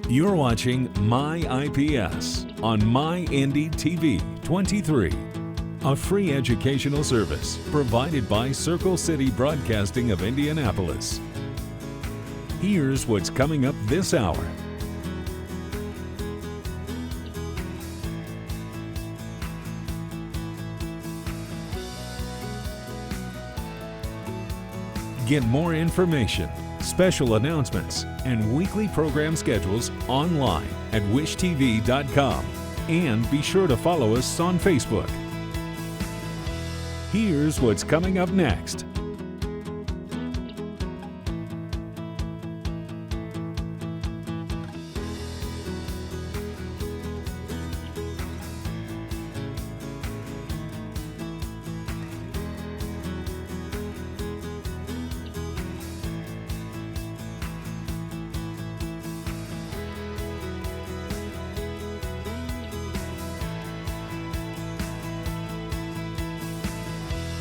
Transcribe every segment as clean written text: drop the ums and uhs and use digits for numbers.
You're watching MyIPS on MyINDY-TV 23, a free educational service provided by Circle City Broadcasting of Indianapolis. Here's what's coming up this hour. Get more information, special announcements, and weekly program schedules online at wishtv.com, and be sure to follow us on Facebook. Here's what's coming up next.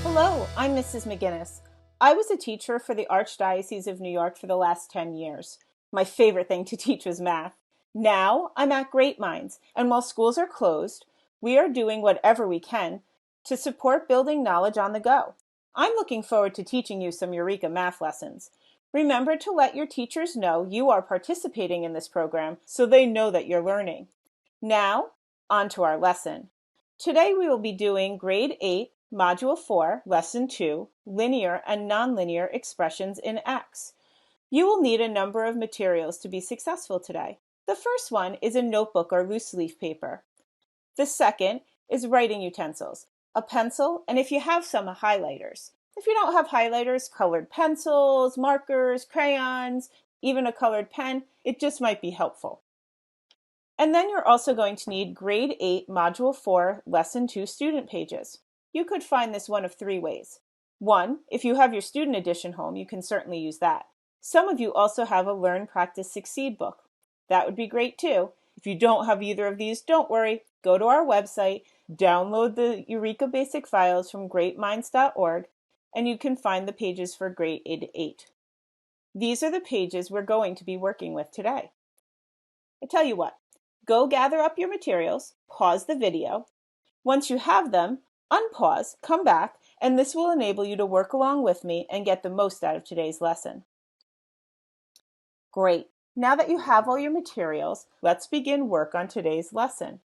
Hello, I'm Mrs. McGinnis. I was a teacher for the Archdiocese of New York for the last 10 years. My favorite thing to teach was math. Now I'm at Great Minds, and while schools are closed, we are doing whatever we can to support building knowledge on the go. I'm looking forward to teaching you some Eureka math lessons. Remember to let your teachers know you are participating in this program so they know that you're learning. Now, on to our lesson. Today we will be doing Grade 8, Module 4, Lesson 2, Linear and Nonlinear Expressions in X. You will need a number of materials to be successful today. The first one is a notebook or loose leaf paper. The second is writing utensils, a pencil, and if you have some, highlighters. If you don't have highlighters, colored pencils, markers, crayons, even a colored pen, it just might be helpful. And then you're also going to need Grade 8, Module 4, Lesson 2 student pages. You could find this one of three ways. One, if you have your student edition home, you can certainly use that. Some of you also have a Learn, Practice, Succeed book. That would be great too. If you don't have either of these, don't worry. Go to our website, download the Eureka Basic files from greatminds.org, and you can find the pages for Grade 8. These are the pages we're going to be working with today. I tell you what, go gather up your materials, pause the video. Once you have them, unpause, come back, and this will enable you to work along with me and get the most out of today's lesson. Great. Now that you have all your materials, let's begin work on today's lesson.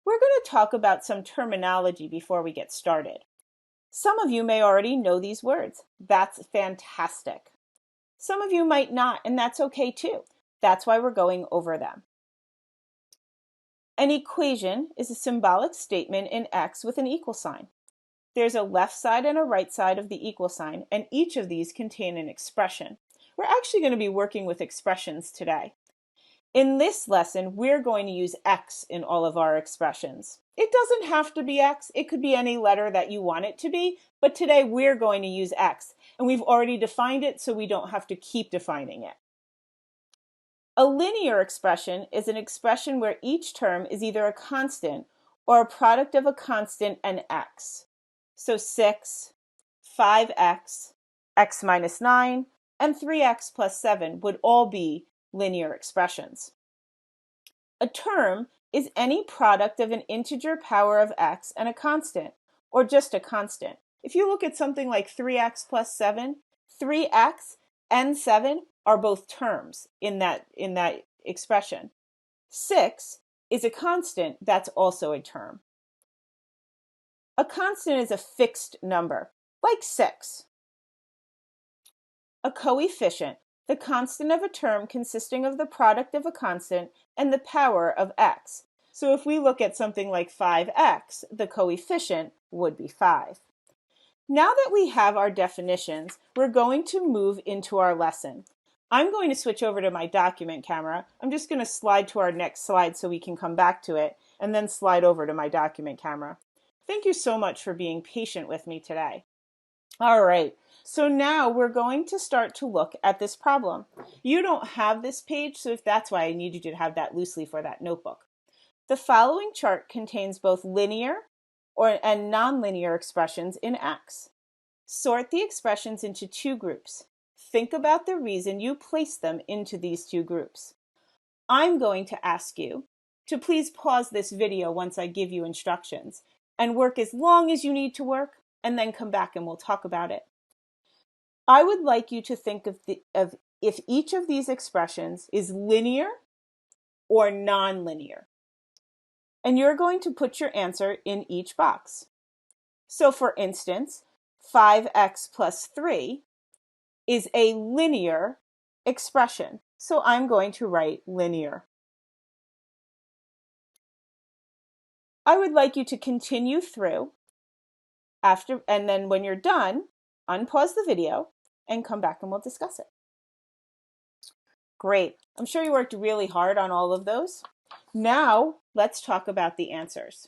We're going to talk about some terminology before we get started. Some of you may already know these words. That's fantastic. Some of you might not, and that's okay too. That's why we're going over them. An equation is a symbolic statement in X with an equal sign. There's a left side and a right side of the equal sign, and each of these contain an expression. We're actually going to be working with expressions today. In this lesson, we're going to use X in all of our expressions. It doesn't have to be X. It could be any letter that you want it to be, but today we're going to use X, and we've already defined it, so we don't have to keep defining it. A linear expression is an expression where each term is either a constant or a product of a constant and x. So 6, 5x, x minus 9, and 3x plus 7 would all be linear expressions. A term is any product of an integer power of x and a constant, or just a constant. If you look at something like 3x plus 7, 3x and 7 are both terms in that expression. 6 is a constant that's also a term. A constant is a fixed number, like 6. A coefficient, the constant of a term consisting of the product of a constant and the power of x. So if we look at something like 5x, the coefficient would be 5. Now that we have our definitions, we're going to move into our lesson. I'm going to switch over to my document camera. I'm just going to slide to our next slide so we can come back to it, and then slide over to my document camera. Thank you so much for being patient with me today. All right, so now we're going to start to look at this problem. You don't have this page, so if that's why I need you to have that loose leaf or that notebook. The following chart contains both linear and nonlinear expressions in X. Sort the expressions into two groups. Think about the reason you placed them into these two groups. I'm going to ask you to please pause this video once I give you instructions and work as long as you need to work, and then come back and we'll talk about it. I would like you to think of if each of these expressions is linear or nonlinear. And you're going to put your answer in each box. So for instance, 5x plus 3 is a linear expression. So I'm going to write linear. I would like you to continue through and then when you're done, unpause the video and come back and we'll discuss it. Great. I'm sure you worked really hard on all of those. Now let's talk about the answers.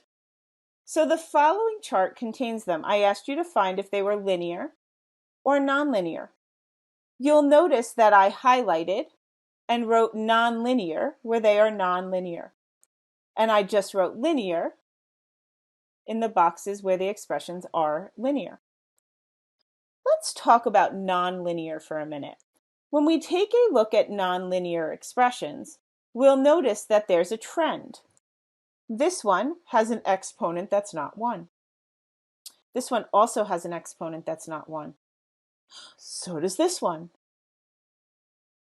So the following chart contains them. I asked you to find if they were linear or nonlinear. You'll notice that I highlighted and wrote nonlinear where they are nonlinear. And I just wrote linear in the boxes where the expressions are linear. Let's talk about nonlinear for a minute. When we take a look at nonlinear expressions, we'll notice that there's a trend. This one has an exponent that's not 1. This one also has an exponent that's not 1. So does this one.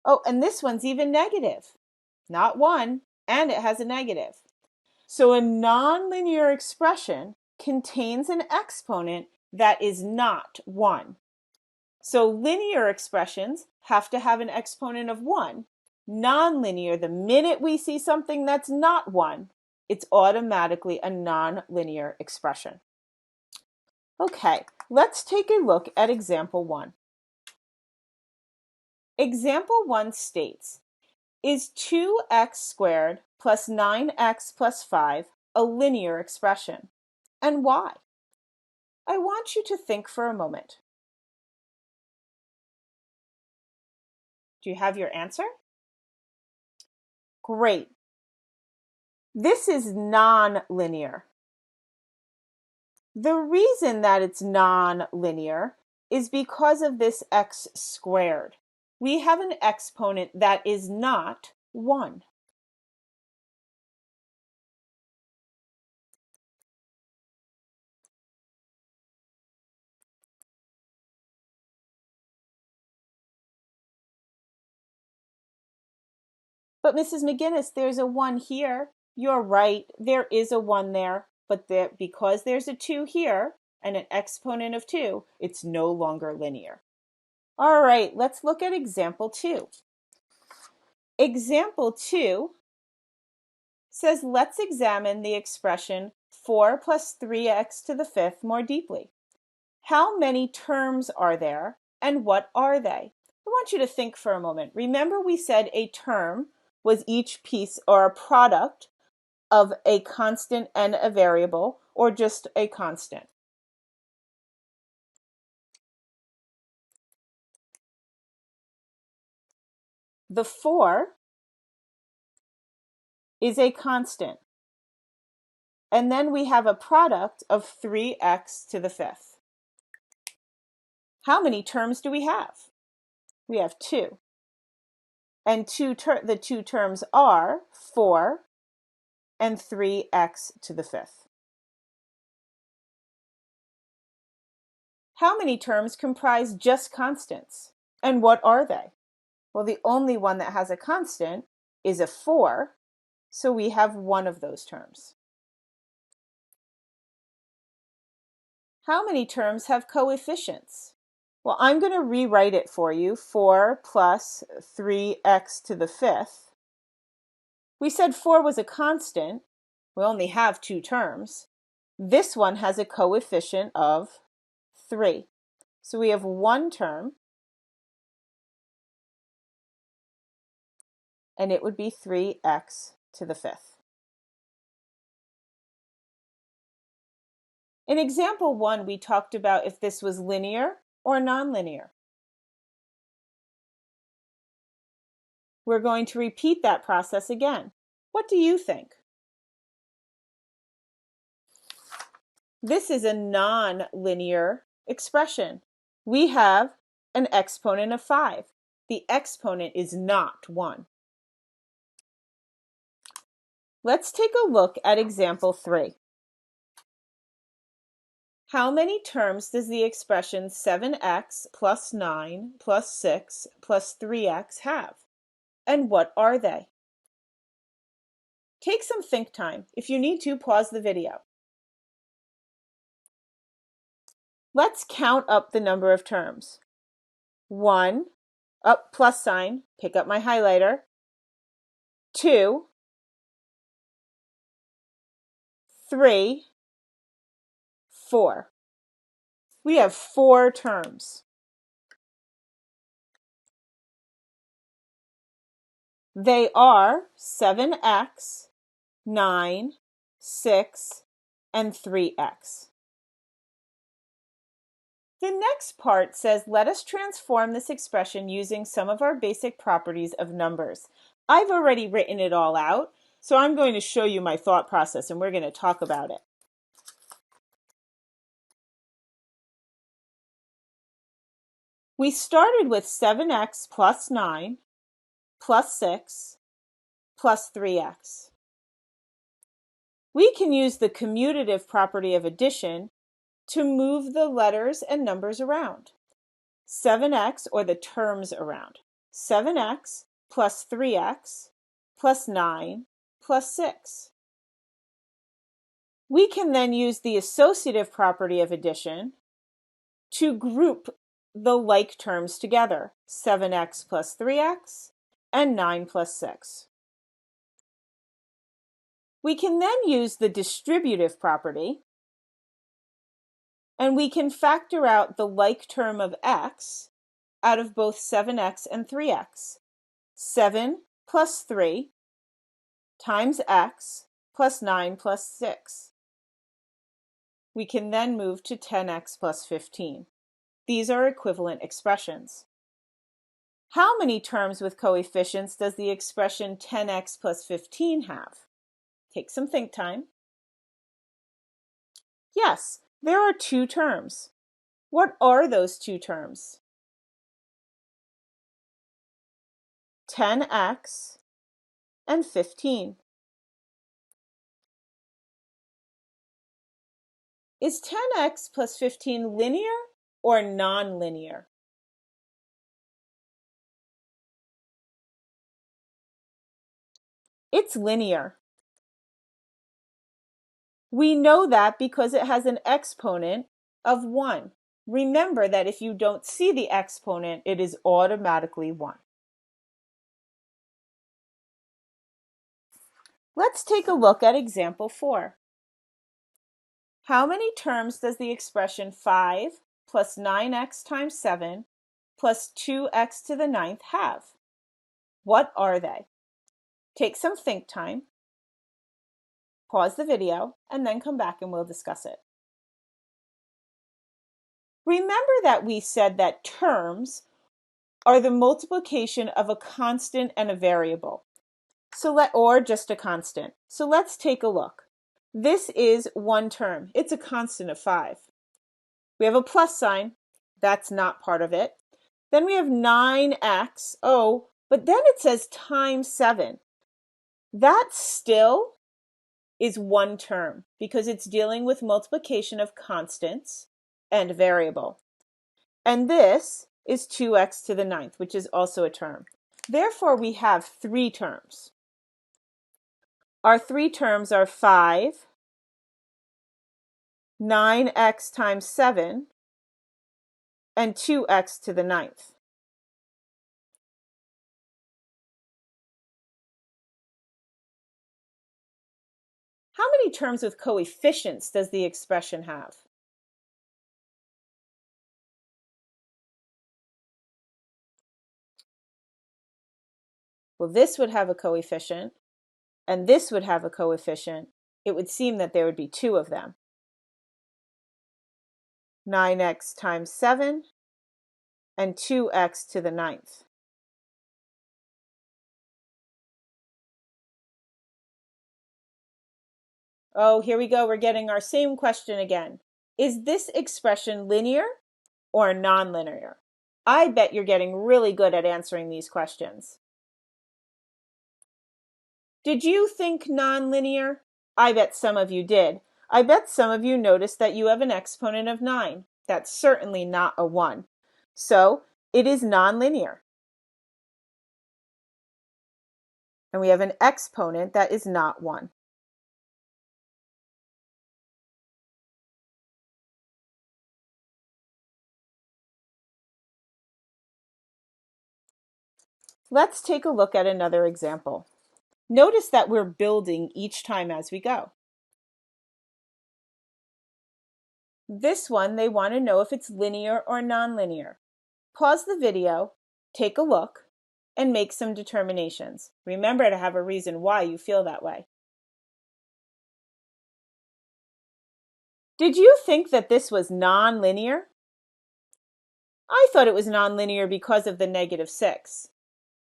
Oh, and this one's even negative. Not 1, and it has a negative. So a nonlinear expression contains an exponent that is not 1. So linear expressions have to have an exponent of 1. Nonlinear, the minute we see something that's not 1, it's automatically a nonlinear expression. Okay, let's take a look at example 1. Example 1 states, is 2x squared plus 9x plus 5 a linear expression? And why? I want you to think for a moment. Do you have your answer? Great. This is non-linear. The reason that it's non-linear is because of this x squared. We have an exponent that is not 1. But Mrs. McGinnis, there's a 1 here. You're right, there is a 1 there, but because there's a 2 here and an exponent of 2, it's no longer linear. All right, let's look at example 2. Example 2 says, let's examine the expression 4 plus 3x to the 5th more deeply. How many terms are there, and what are they? I want you to think for a moment. Remember we said a term was each piece or a product of a constant and a variable, or just a constant. The 4 is a constant. And then we have a product of 3x to the 5th. How many terms do we have? We have 2. And the 2 terms are 4 and 3x to the 5th. How many terms comprise just constants? And what are they? Well, the only one that has a constant is a 4, so we have one of those terms. How many terms have coefficients? Well, I'm going to rewrite it for you. 4 plus 3x to the 5th. We said 4 was a constant. We only have 2 terms. This one has a coefficient of 3. So we have one term, and it would be 3x to the 5th. In example 1, we talked about if this was linear or nonlinear. We're going to repeat that process again. What do you think? This is a nonlinear expression. We have an exponent of 5. The exponent is not 1. Let's take a look at example 3. How many terms does the expression 7x plus 9 plus 6 plus 3x have? And what are they? Take some think time. If you need to, pause the video. Let's count up the number of terms. 1, up plus sign, pick up my highlighter. 2, 3, 4. We have 4 terms. They are 7x, 9, 6, and 3x. The next part says, let us transform this expression using some of our basic properties of numbers. I've already written it all out, so I'm going to show you my thought process and we're going to talk about it. We started with 7x plus 9 plus 6 plus 3x. We can use the commutative property of addition to move the letters and numbers around. 7x, or the terms around. 7x plus 3x plus 9 plus 6. We can then use the associative property of addition to group the like terms together, 7x plus 3x and 9 plus 6. We can then use the distributive property, and we can factor out the like term of x out of both 7x and 3x. 7 plus 3 times x plus 9 plus 6. We can then move to 10x plus 15. These are equivalent expressions. How many terms with coefficients does the expression 10x plus 15 have? Take some think time. Yes, there are 2 terms. What are those 2 terms? 10x and 15. Is 10x plus 15 linear or nonlinear? It's linear. We know that because it has an exponent of 1. Remember that if you don't see the exponent, it is automatically 1. Let's take a look at example 4. How many terms does the expression 5 plus 9x times 7 plus 2x to the 9th have? What are they? Take some think time, pause the video, and then come back and we'll discuss it. Remember that we said that terms are the multiplication of a constant and a variable. Or just a constant. So let's take a look. This is one term. It's a constant of 5. We have a plus sign. That's not part of it. Then we have 9x. Oh, but then it says times 7. That still is one term because it's dealing with multiplication of constants and variable. And this is 2x to the 9th, which is also a term. Therefore, we have 3 terms. Our 3 terms are 5, 9x times 7, and 2x to the 9th. How many terms with coefficients does the expression have? Well, this would have a coefficient, and this would have a coefficient. It would seem that there would be 2 of them. 9x times 7 and 2x to the 9th. Oh, here we go. We're getting our same question again. Is this expression linear or nonlinear? I bet you're getting really good at answering these questions. Did you think nonlinear? I bet some of you did. I bet some of you noticed that you have an exponent of 9. That's certainly not a 1. So it is nonlinear. And we have an exponent that is not 1. Let's take a look at another example. Notice that we're building each time as we go. This one, they want to know if it's linear or nonlinear. Pause the video, take a look, and make some determinations. Remember to have a reason why you feel that way. Did you think that this was nonlinear? I thought it was nonlinear because of the -6.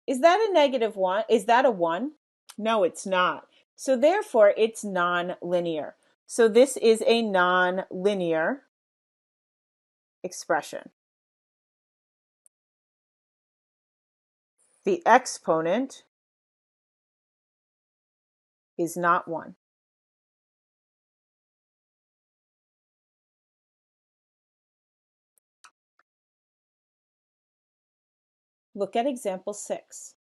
Is that a -1? Is that a 1? No, it's not. So therefore, it's nonlinear. So this is a nonlinear expression. The exponent is not 1. Look at example 6.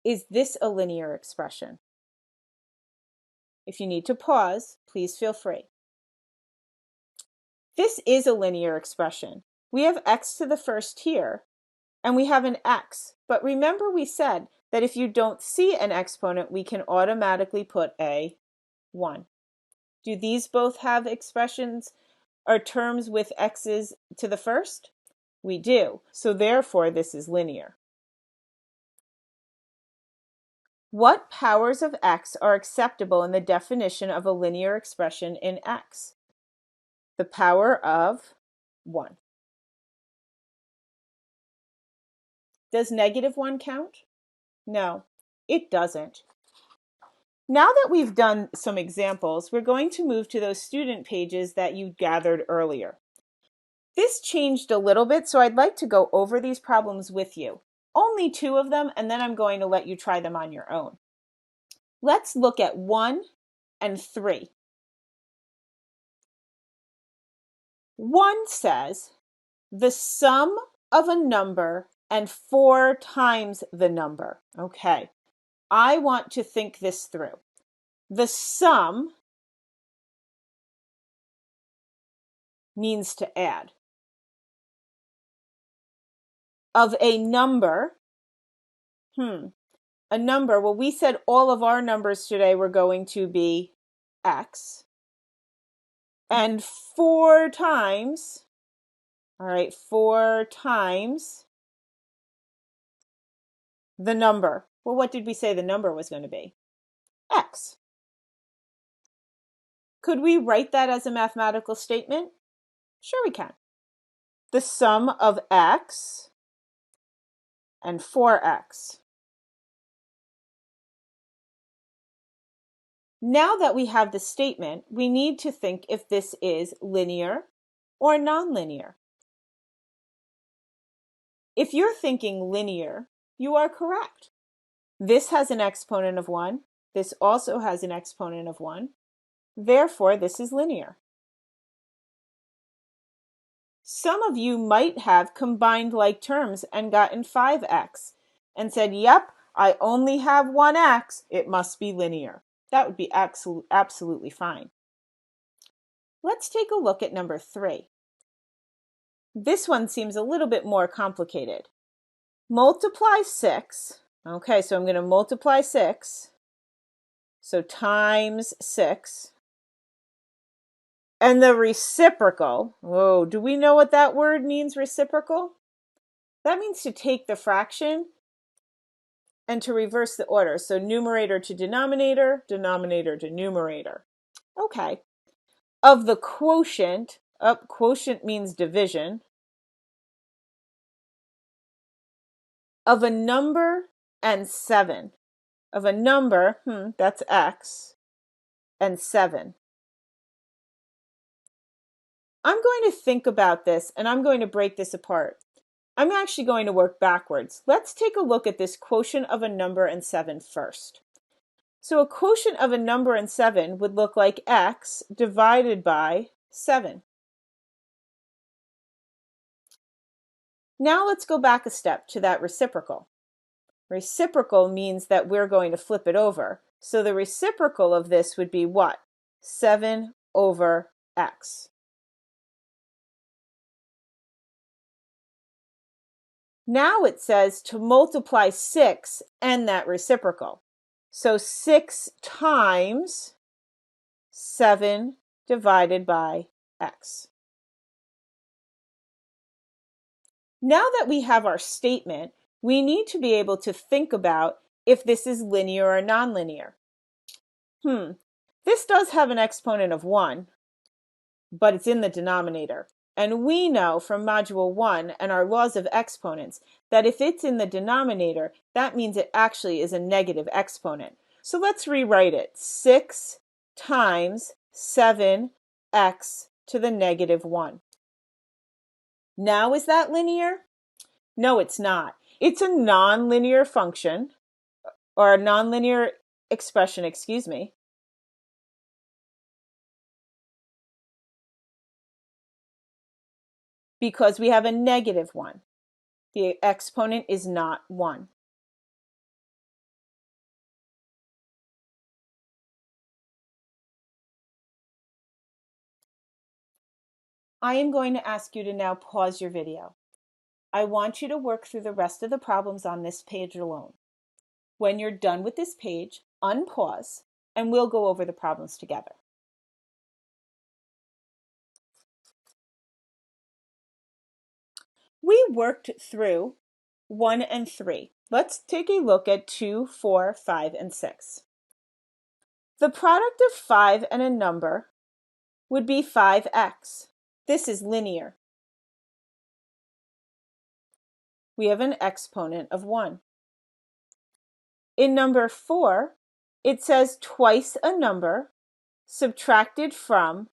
Is this a linear expression? If you need to pause, please feel free. This is a linear expression. We have x to the first here, and we have an x. But remember we said that if you don't see an exponent, we can automatically put a 1. Do these both have expressions or terms with x's to the first? We do. So therefore, this is linear. What powers of x are acceptable in the definition of a linear expression in x? The power of 1. Does -1 count? No, it doesn't. Now that we've done some examples, we're going to move to those student pages that you gathered earlier. This changed a little bit, so I'd like to go over these problems with you. Only 2 of them, and then I'm going to let you try them on your own. Let's look at 1 and 3. 1 says, the sum of a number and 4 times the number. Okay, I want to think this through. The sum means to add. Of a number, a number, well, we said all of our numbers today were going to be x. And 4 times, all right, 4 times the number. Well, what did we say the number was going to be? X. Could we write that as a mathematical statement? Sure we can. The sum of x and 4x. Now that we have the statement, we need to think if this is linear or nonlinear. If you're thinking linear, you are correct. This has an exponent of 1. This also has an exponent of 1. Therefore, this is linear. Some of you might have combined like terms and gotten 5x and said, yep, I only have 1x, it must be linear. That would be absolutely fine. Let's take a look at number 3. This one seems a little bit more complicated. Multiply 6. Okay, so I'm going to multiply 6. So times 6. And the reciprocal. Oh, do we know what that word means, reciprocal? That means to take the fraction and to reverse the order. So numerator to denominator, denominator to numerator. Okay. Of the quotient, quotient means division, of a number and 7. Of a number, that's x, and 7. I'm going to think about this and I'm going to break this apart. I'm actually going to work backwards. Let's take a look at this quotient of a number and 7 first. So a quotient of a number and 7 would look like x divided by 7. Now let's go back a step to that reciprocal. Reciprocal means that we're going to flip it over. So the reciprocal of this would be what? 7 over x. Now it says to multiply 6 and that reciprocal. So 6 times 7 divided by x. Now that we have our statement, we need to be able to think about if this is linear or nonlinear. This does have an exponent of 1, but it's in the denominator. And we know from Module 1 and our laws of exponents that if it's in the denominator, that means it actually is a negative exponent. So let's rewrite it. 6 times 7x to the negative 1. Now, is that linear? No, it's not. It's a nonlinear function, or a nonlinear expression, excuse me. Because we have a negative 1. The exponent is not 1. I am going to ask you to now pause your video. I want you to work through the rest of the problems on this page alone. When you're done with this page, unpause, and we'll go over the problems together. We worked through 1 and 3. Let's take a look at 2, 4, 5, and 6. The product of 5 and a number would be 5x. This is linear. We have an exponent of 1. In number 4, it says twice a number subtracted from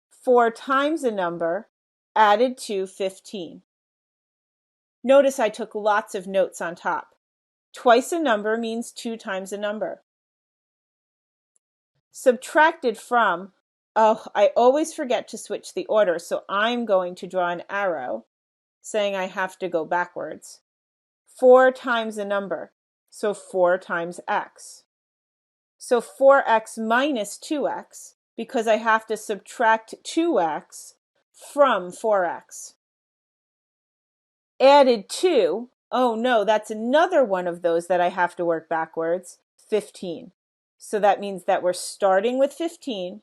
4 times a number added to 15. Notice I took lots of notes on top. Twice a number means 2 times a number. Subtracted from, I always forget to switch the order, so I'm going to draw an arrow saying I have to go backwards. 4 times a number, so 4 times x. So 4x minus 2x, because I have to subtract 2x from 4x. Added to, oh no, that's another one of those that I have to work backwards, 15. So that means that we're starting with 15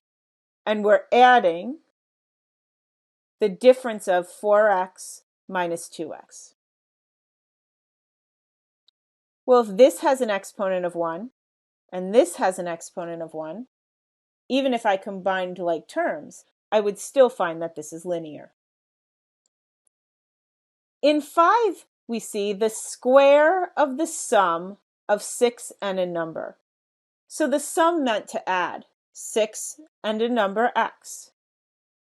and we're adding the difference of 4x minus 2x. Well, if this has an exponent of 1 and this has an exponent of 1, even if I combined like terms, I would still find that this is linear. In 5, we see the square of the sum of 6 and a number. So the sum meant to add 6 and a number x.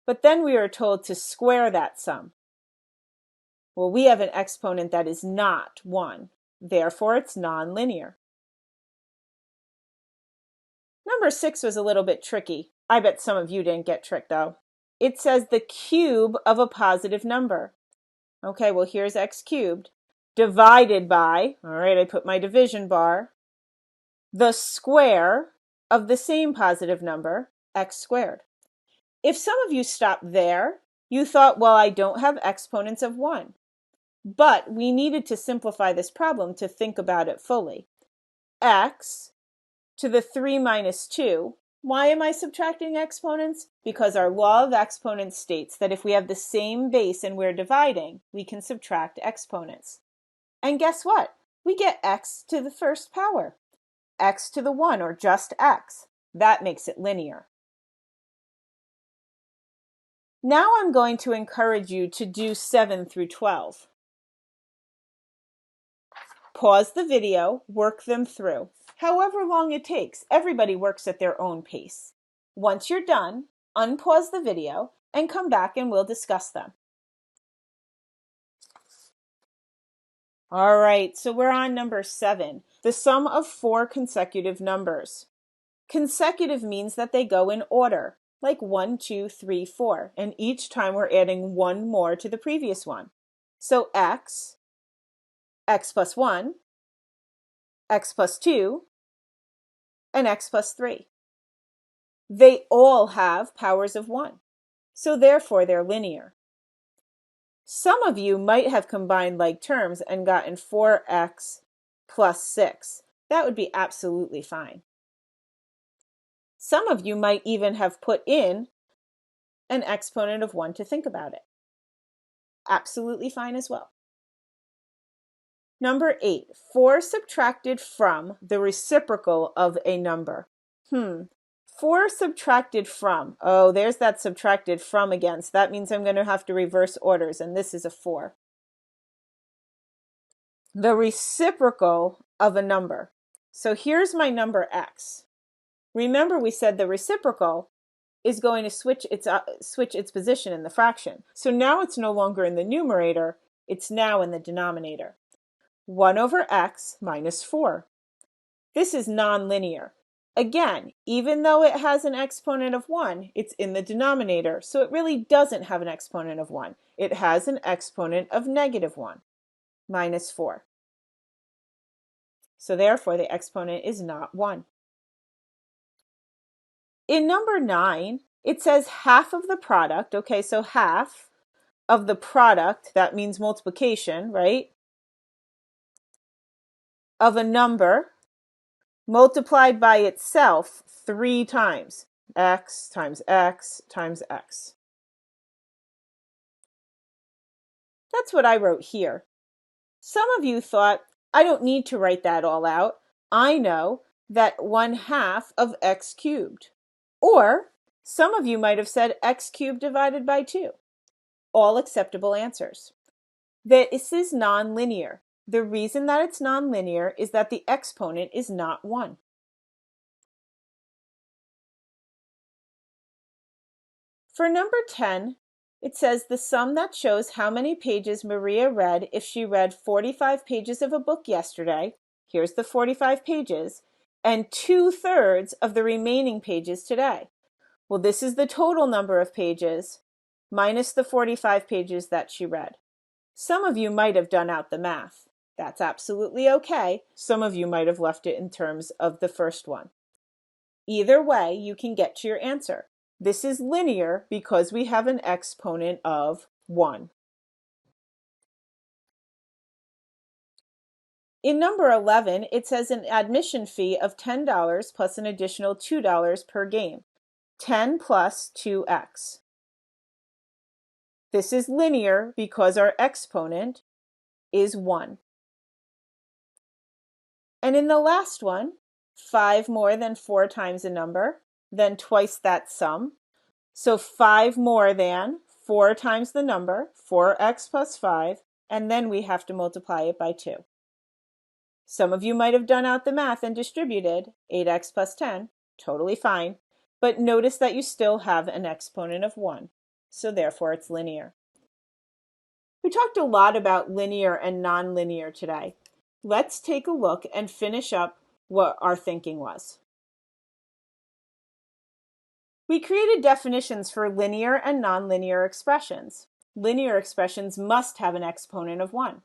But then we are told to square that sum. Well, we have an exponent that is not 1. Therefore, it's nonlinear. Number 6 was a little bit tricky. I bet some of you didn't get tricked though. It says the cube of a positive number. Okay, well here's x cubed divided by, all right, I put my division bar, the square of the same positive number, x squared. If some of you stopped there, you thought, well, I don't have exponents of 1. But we needed to simplify this problem to think about it fully. X to the 3 minus 2. Why am I subtracting exponents? Because our law of exponents states that if we have the same base and we're dividing, we can subtract exponents. And guess what? We get x to the first power. X to the 1, or just x. That makes it linear. Now I'm going to encourage you to do 7 through 12. Pause the video, work them through. However long it takes, everybody works at their own pace. Once you're done, unpause the video and come back and we'll discuss them. All right, so we're on number 7, the sum of 4 consecutive numbers. Consecutive means that they go in order, like 1, 2, 3, 4, and each time we're adding one more to the previous one. So x plus 1, x plus 2, and x plus 3. They all have powers of 1, so therefore they're linear. Some of you might have combined like terms and gotten 4x plus 6. That would be absolutely fine. Some of you might even have put in an exponent of 1 to think about it. Absolutely fine as well. Number 8, 4 subtracted from the reciprocal of a number. 4 subtracted from. Oh, there's that subtracted from again. So that means I'm going to have to reverse orders, and this is a 4. The reciprocal of a number. So here's my number x. Remember we said the reciprocal is going to switch its position in the fraction. So now it's no longer in the numerator, it's now in the denominator. 1 over x minus 4. This is nonlinear. Again, even though it has an exponent of 1, it's in the denominator, so it really doesn't have an exponent of 1. It has an exponent of negative 1, minus 4. So therefore, the exponent is not 1. In number 9, it says half of the product. Okay, so half of the product, that means multiplication, right? Of a number multiplied by itself 3 times. X times X times X. That's what I wrote here. Some of you thought, I don't need to write that all out. I know that 1/2 of x cubed. Or some of you might have said x cubed divided by 2. All acceptable answers. This is nonlinear. The reason that it's nonlinear is that the exponent is not 1. For number 10, it says the sum that shows how many pages Maria read if she read 45 pages of a book yesterday, here's the 45 pages, and 2/3 of the remaining pages today. Well, this is the total number of pages minus the 45 pages that she read. Some of you might have done out the math. That's absolutely okay. Some of you might have left it in terms of the first one. Either way, you can get to your answer. This is linear because we have an exponent of 1. In number 11, it says an admission fee of $10 plus an additional $2 per game. 10 plus 2x. This is linear because our exponent is 1. And in the last one, 5 more than 4 times a number, then twice that sum. So 5 more than 4 times the number, 4x plus 5, and then we have to multiply it by 2. Some of you might have done out the math and distributed 8x plus 10, totally fine, but notice that you still have an exponent of 1, so therefore it's linear. We talked a lot about linear and nonlinear today. Let's take a look and finish up what our thinking was. We created definitions for linear and nonlinear expressions. Linear expressions must have an exponent of 1.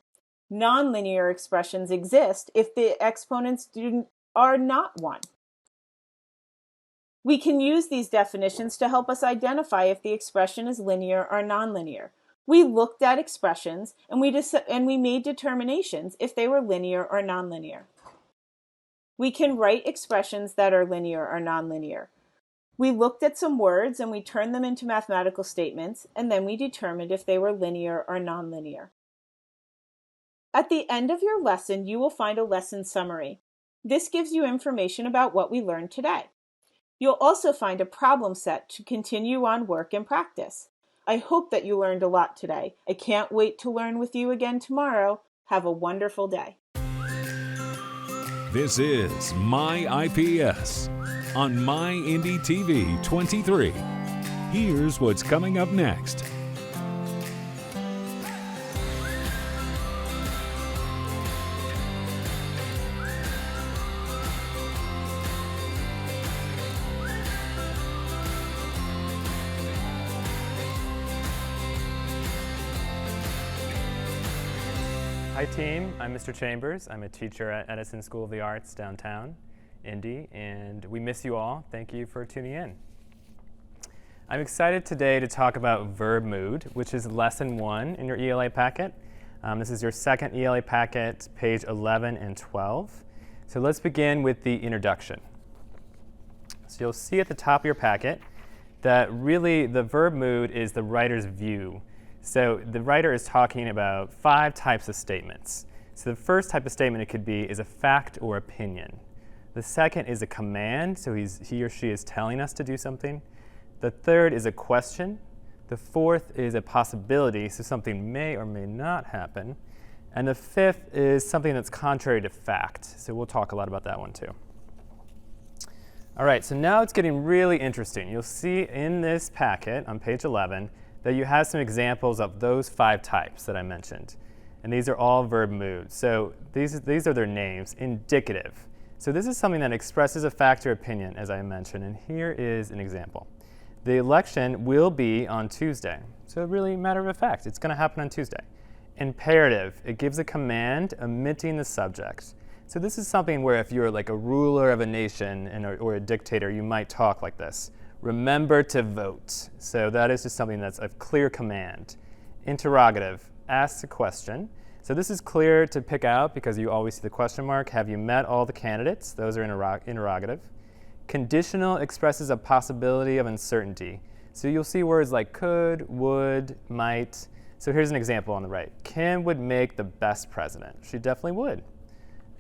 Nonlinear expressions exist if the exponents are not 1. We can use these definitions to help us identify if the expression is linear or nonlinear. We looked at expressions and we made determinations if they were linear or nonlinear. We can write expressions that are linear or nonlinear. We looked at some words and we turned them into mathematical statements, and then we determined if they were linear or nonlinear. At the end of your lesson, you will find a lesson summary. This gives you information about what we learned today. You'll also find a problem set to continue on work and practice. I hope that you learned a lot today. I can't wait to learn with you again tomorrow. Have a wonderful day. This is MyIPS on MyINDY-TV 23. Here's what's coming up next. Hi team, I'm Mr. Chambers. I'm a teacher at Edison School of the Arts downtown, Indy, and we miss you all. Thank you for tuning in. I'm excited today to talk about verb mood, which is lesson 1 in your ELA packet. This is your second ELA packet, page 11 and 12. So let's begin with the introduction. So you'll see at the top of your packet that really the verb mood is the writer's view. So the writer is talking about 5 types of statements. So the first type of statement it could be is a fact or opinion. The second is a command, so he or she is telling us to do something. The third is a question. The fourth is a possibility, so something may or may not happen. And the fifth is something that's contrary to fact. So we'll talk a lot about that one too. All right, so now it's getting really interesting. You'll see in this packet on page 11 that you have some examples of those 5 types that I mentioned. And these are all verb moods. So these are their names, indicative. So this is something that expresses a fact or opinion, as I mentioned, and here is an example. The election will be on Tuesday. So really, matter of fact, it's going to happen on Tuesday. Imperative, it gives a command omitting the subject. So this is something where if you're like a ruler of a nation or a dictator, you might talk like this. Remember to vote. So that is just something that's a clear command. Interrogative, asks a question. So this is clear to pick out because you always see the question mark. Have you met all the candidates? Those are interrogative. Conditional expresses a possibility of uncertainty. So you'll see words like could, would, might. So here's an example on the right. Kim would make the best president. She definitely would.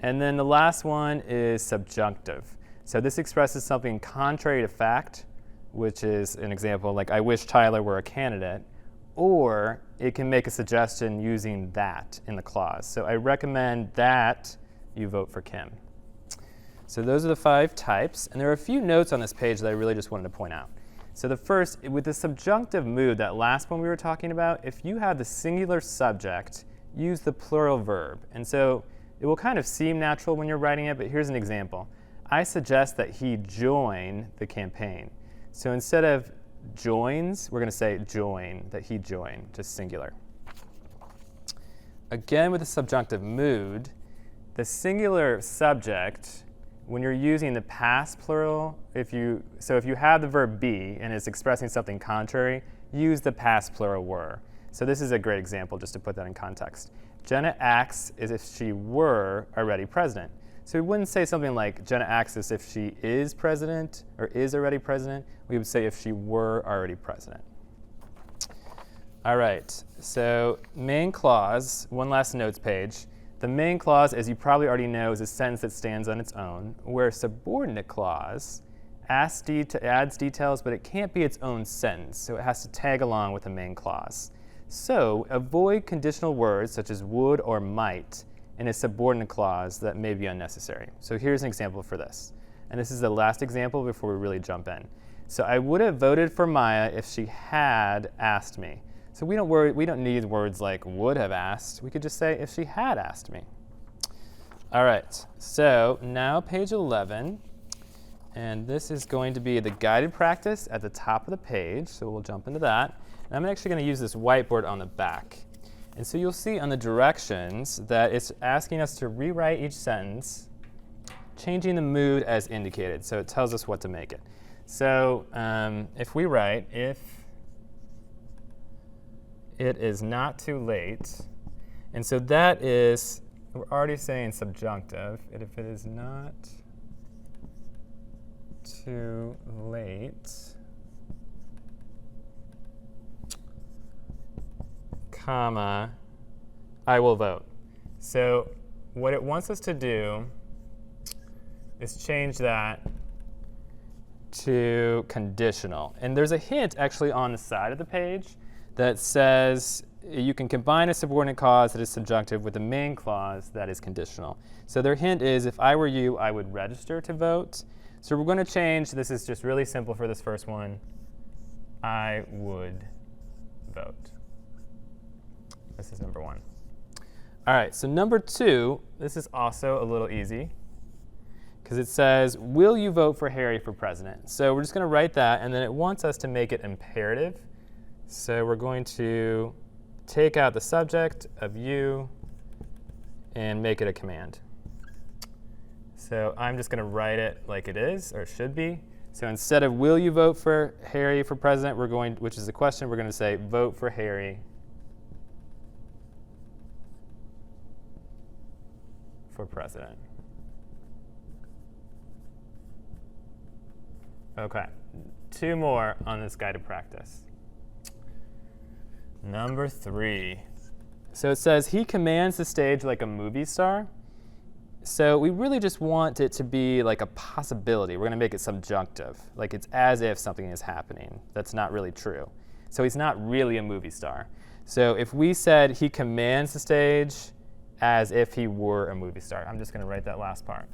And then the last one is subjunctive. So this expresses something contrary to fact, which is an example like, I wish Tyler were a candidate, or it can make a suggestion using that in the clause. So I recommend that you vote for Kim. So those are the 5 types, and there are a few notes on this page that I really just wanted to point out. So the first, with the subjunctive mood, that last one we were talking about, if you have the singular subject, use the plural verb. And so it will kind of seem natural when you're writing it, but here's an example. I suggest that he join the campaign. So instead of joins, we're going to say join, that he join, just singular. Again, with the subjunctive mood, the singular subject, when you're using the past plural, if you have the verb be and it's expressing something contrary, use the past plural were. So this is a great example just to put that in context. Jenna acts as if she were already president. So we wouldn't say something like Jenna acts as if she is president or is already president. We would say if she were already president. All right, so main clause, one last notes page. The main clause, as you probably already know, is a sentence that stands on its own, where subordinate clause adds details, but it can't be its own sentence, so it has to tag along with the main clause. So avoid conditional words such as would or might in a subordinate clause that may be unnecessary. So here's an example for this. And this is the last example before we really jump in. So I would have voted for Maya if she had asked me. So we don't need words like would have asked. We could just say if she had asked me. All right, so now page 11. And this is going to be the guided practice at the top of the page. So we'll jump into that. And I'm actually going to use this whiteboard on the back. And so you'll see on the directions that it's asking us to rewrite each sentence, changing the mood as indicated. So it tells us what to make it. So if we write, if it is not too late, and so that is, we're already saying subjunctive, and if it is not too late, comma, I will vote. So what it wants us to do is change that to conditional. And there's a hint actually on the side of the page that says you can combine a subordinate clause that is subjunctive with the main clause that is conditional. So their hint is, if I were you, I would register to vote. So we're going to change, this is just really simple for this first one, I would vote. This is number 1. All right, so number 2, this is also a little easy because it says, will you vote for Harry for president? So we're just going to write that, and then it wants us to make it imperative. So we're going to take out the subject of you and make it a command. So I'm just going to write it like it is, or it should be. So instead of will you vote for Harry for president, which is the question, we're going to say vote for Harry for president. Okay, 2 more on this guided practice. Number 3. So it says he commands the stage like a movie star. So we really just want it to be like a possibility. We're going to make it subjunctive, like it's as if something is happening. That's not really true. So he's not really a movie star. So if we said he commands the stage as if he were a movie star, I'm just going to write that last part.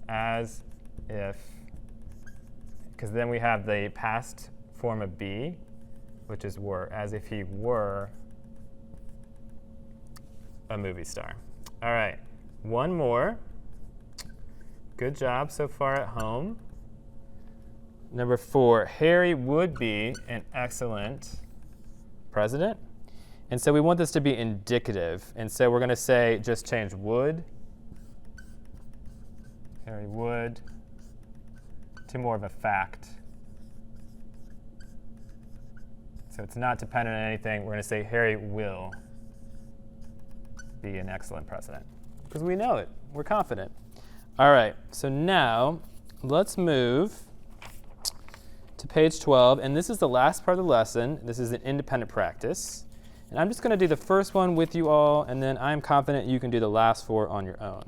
As if, because then we have the past form of be, which is were, as if he were a movie star. All right, 1 more. Good job so far at home. Number 4, Harry would be an excellent president. And so we want this to be indicative. And so we're going to say, just change would. Harry would to more of a fact. So it's not dependent on anything. We're going to say Harry will be an excellent president. Because we know it. We're confident. All right, so now let's move to page 12. And this is the last part of the lesson. This is an independent practice. And I'm just going to do the first one with you all, and then I'm confident you can do the last 4 on your own.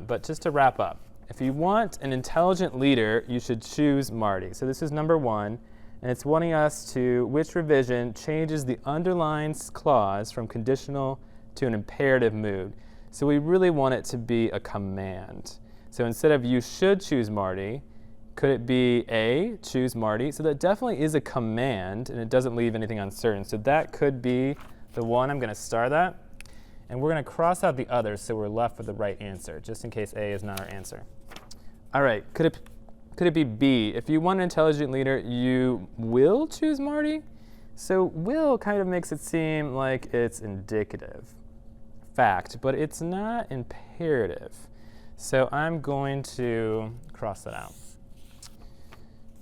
But just to wrap up, if you want an intelligent leader, you should choose Marty. So this is number 1, and it's wanting us to which revision changes the underlined clause from conditional to an imperative mood. So we really want it to be a command. So instead of you should choose Marty, could it be A, choose Marty? So that definitely is a command, and it doesn't leave anything uncertain. So that could be the one. I'm going to star that. And we're going to cross out the others so we're left with the right answer, just in case A is not our answer. All right, could it be B? If you want an intelligent leader, you will choose Marty? So will kind of makes it seem like it's indicative. Fact, but it's not imperative. So I'm going to cross that out.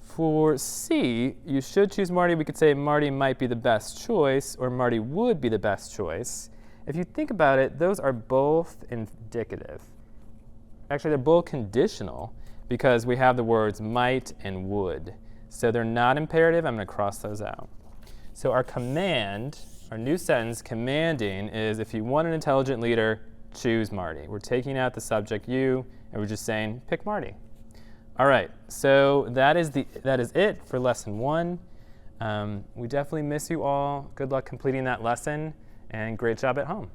For C, you should choose Marty. We could say Marty might be the best choice, or Marty would be the best choice. If you think about it, those are both indicative. Actually, they're both conditional because we have the words might and would. So they're not imperative. I'm going to cross those out. So our command, our new sentence, commanding, is if you want an intelligent leader, choose Marty. We're taking out the subject you, and we're just saying pick Marty. All right, so that is it for lesson 1. We definitely miss you all. Good luck completing that lesson, and great job at home.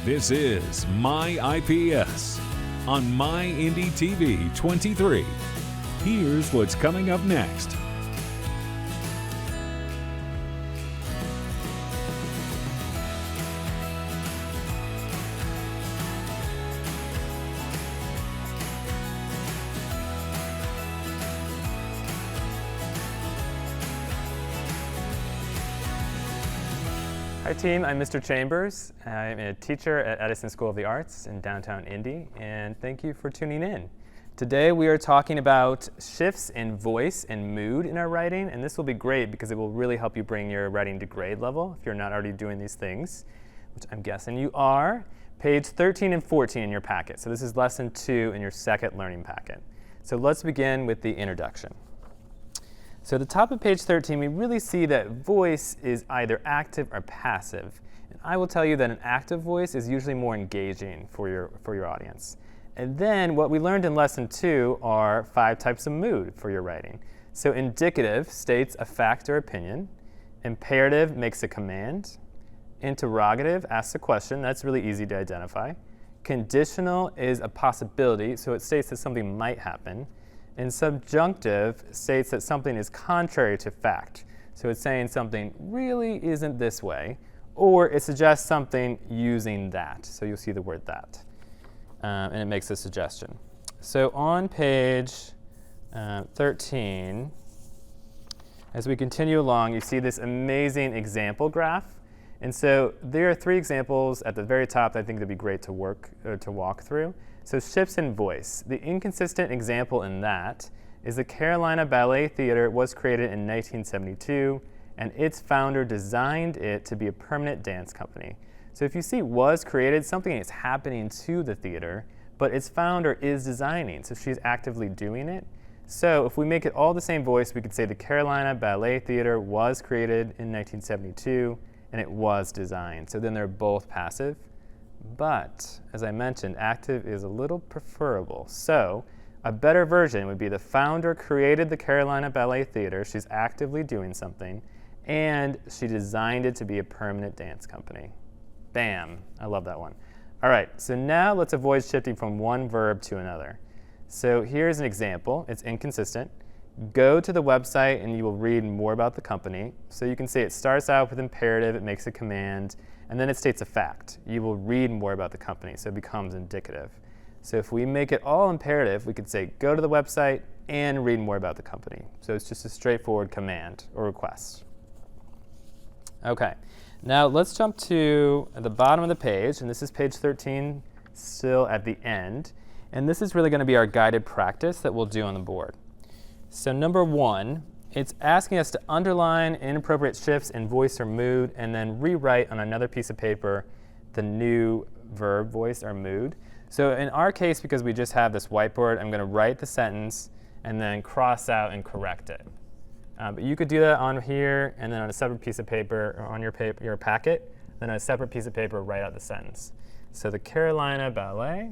This is MyIPS on MyINDY-TV 23. Here's what's coming up next. Hi team, I'm Mr. Chambers. I'm a teacher at Edison School of the Arts in downtown Indy, and thank you for tuning in. Today we are talking about shifts in voice and mood in our writing, and this will be great because it will really help you bring your writing to grade level if you're not already doing these things, which I'm guessing you are. Page 13 and 14 in your packet. So this is lesson 2 in your second learning packet. So let's begin with the introduction. So at the top of page 13, we really see that voice is either active or passive. And I will tell you that an active voice is usually more engaging for your audience. And then what we learned in lesson 2 are 5 types of mood for your writing. So indicative states a fact or opinion. Imperative makes a command. Interrogative asks a question. That's really easy to identify. Conditional is a possibility, so it states that something might happen. And subjunctive states that something is contrary to fact. So it's saying something really isn't this way, or it suggests something using that. So you'll see the word that. And it makes a suggestion. So on page 13, as we continue along, you see this amazing example graph. And so there are 3 examples at the very top that I think would be great to walk through. So shifts in voice. The inconsistent example in that is the Carolina Ballet Theater was created in 1972, and its founder designed it to be a permanent dance company. So if you see was created, something is happening to the theater, but its founder is designing, so she's actively doing it. So if we make it all the same voice, we could say the Carolina Ballet Theater was created in 1972, and it was designed. So then they're both passive. But as I mentioned, active is a little preferable. So a better version would be the founder created the Carolina Ballet Theater. She's actively doing something, and she designed it to be a permanent dance company. Bam, I love that one. All right, so now let's avoid shifting from one verb to another. So here's an example. It's inconsistent. Go to the website and you will read more about the company. So you can see it starts out with imperative, it makes a command, and then it states a fact. You will read more about the company, so it becomes indicative. So if we make it all imperative, we could say go to the website and read more about the company. So it's just a straightforward command or request. Okay, now let's jump to the bottom of the page, and this is page 13, still at the end. And this is really going to be our guided practice that we'll do on the board. So number 1, it's asking us to underline inappropriate shifts in voice or mood and then rewrite on another piece of paper the new verb, voice, or mood. So in our case, because we just have this whiteboard, I'm going to write the sentence and then cross out and correct it. But you could do that on here and then on a separate piece of paper or on your packet, then on a separate piece of paper, write out the sentence. So the Carolina Ballet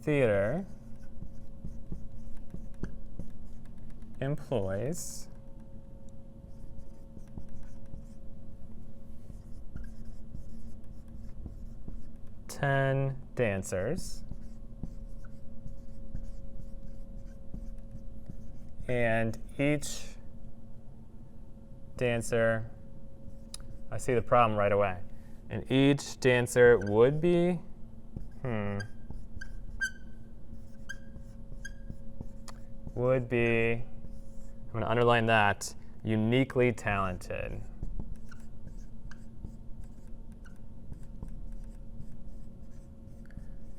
Theater employs 10 dancers and each dancer, I see the problem right away, and each dancer would be, I'm going to underline that, uniquely talented.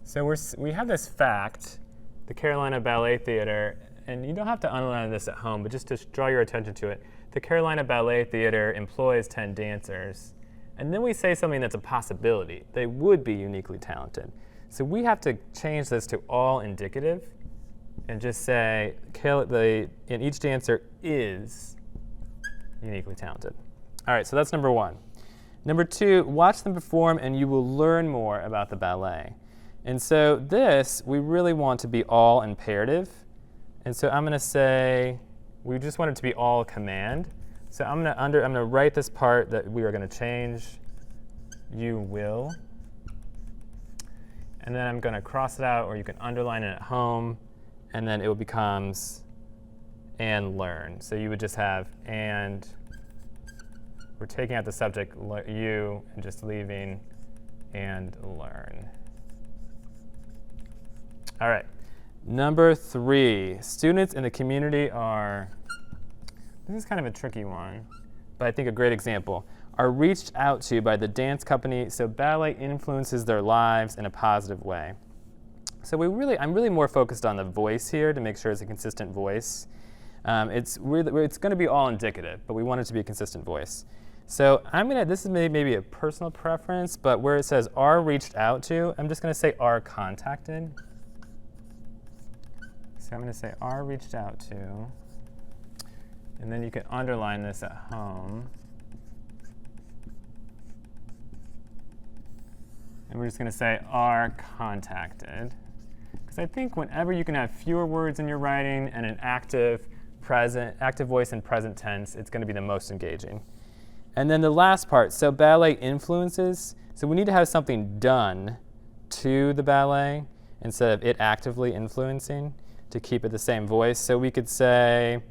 So we have this fact, the Carolina Ballet Theater, and you don't have to underline this at home, but just to draw your attention to it. The Carolina Ballet Theater employs 10 dancers. And then we say something that's a possibility. They would be uniquely talented. So we have to change this to all indicative and just say, and each dancer is uniquely talented. All right, so that's number 1. Number 2, watch them perform and you will learn more about the ballet. And so this, we really want to be all imperative. And so I'm going to say, we just want it to be all command. So I'm going to write this part that we are going to change, you will. And then I'm going to cross it out, or you can underline it at home. And then it becomes and learn. So you would just have and. We're taking out the subject, you, and just leaving and learn. All right. Number 3, students in the community are, this is kind of a tricky one, but I think a great example, are reached out to by the dance company, so ballet influences their lives in a positive way. So I'm really more focused on the voice here to make sure it's a consistent voice. It's going to be all indicative, but we want it to be a consistent voice. So this is maybe a personal preference, but where it says are reached out to, I'm just going to say are contacted. So I'm going to say are reached out to, and then you can underline this at home. And we're just going to say are contacted. Because I think whenever you can have fewer words in your writing and an active voice in present tense, it's going to be the most engaging. And then the last part, so ballet influences. So we need to have something done to the ballet instead of it actively influencing to keep it the same voice. So we could say,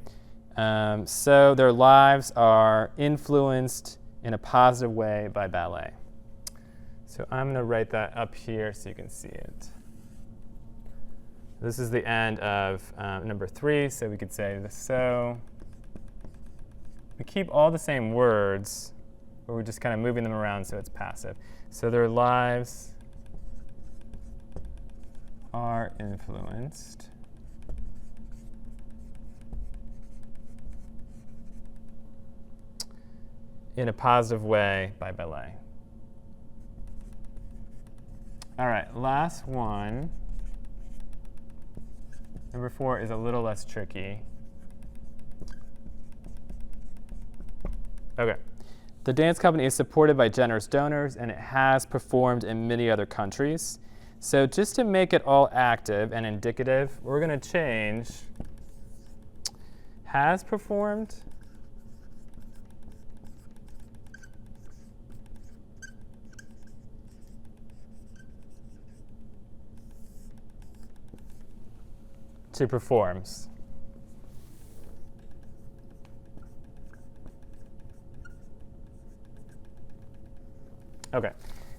so their lives are influenced in a positive way by ballet. So I'm going to write that up here so you can see it. This is the end of number 3, so we could say so we keep all the same words, but we're just kind of moving them around so it's passive. So their lives are influenced in a positive way by ballet. All right, last one. Number 4 is a little less tricky. Okay. The dance company is supported by generous donors, and it has performed in many other countries. So just to make it all active and indicative, we're going to change has performed to performs. Okay,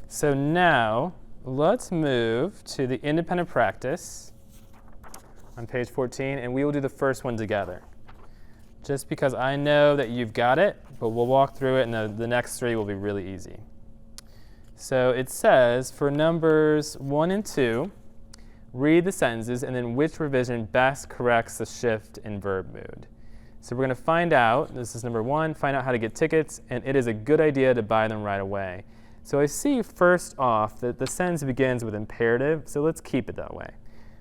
so now let's move to the independent practice on page 14, and we will do the first one together. Just because I know that you've got it, but we'll walk through it, and the next 3 will be really easy. So it says, for numbers 1 and 2, read the sentences, and then which revision best corrects the shift in verb mood. So we're going to find out, this is number 1, find out how to get tickets, and it is a good idea to buy them right away. So I see first off that the sentence begins with imperative, so let's keep it that way.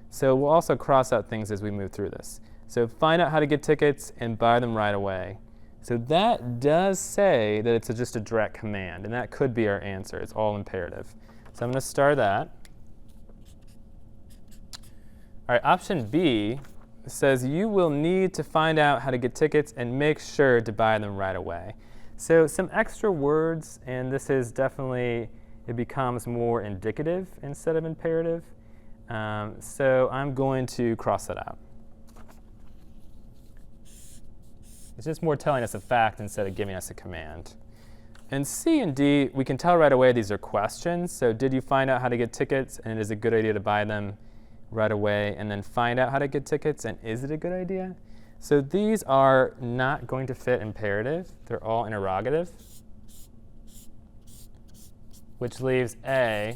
So we'll also cross out things as we move through this. So find out how to get tickets and buy them right away. So that does say that it's just a direct command, and that could be our answer. It's all imperative. So I'm going to star that. All right, option B says you will need to find out how to get tickets and make sure to buy them right away. So some extra words, and this is definitely, it becomes more indicative instead of imperative. So I'm going to cross that out. It's just more telling us a fact instead of giving us a command. And C and D, we can tell right away these are questions. So did you find out how to get tickets, and is it a good idea to buy them right away? And then find out how to get tickets, and is it a good idea? So these are not going to fit imperative. They're all interrogative, which leaves A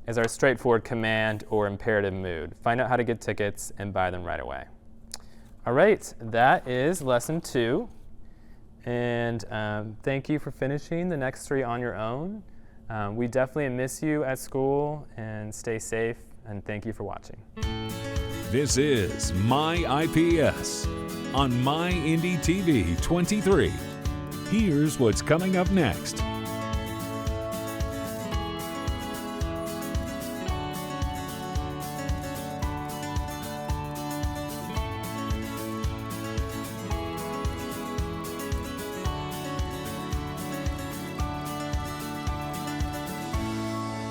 as our straightforward command or imperative mood. Find out how to get tickets and buy them right away. All right, that is lesson 2. And thank you for finishing the next 3 on your own. We definitely miss you at school, and stay safe, and thank you for watching. This is MyIPS on MyINDY-TV 23. Here's what's coming up next.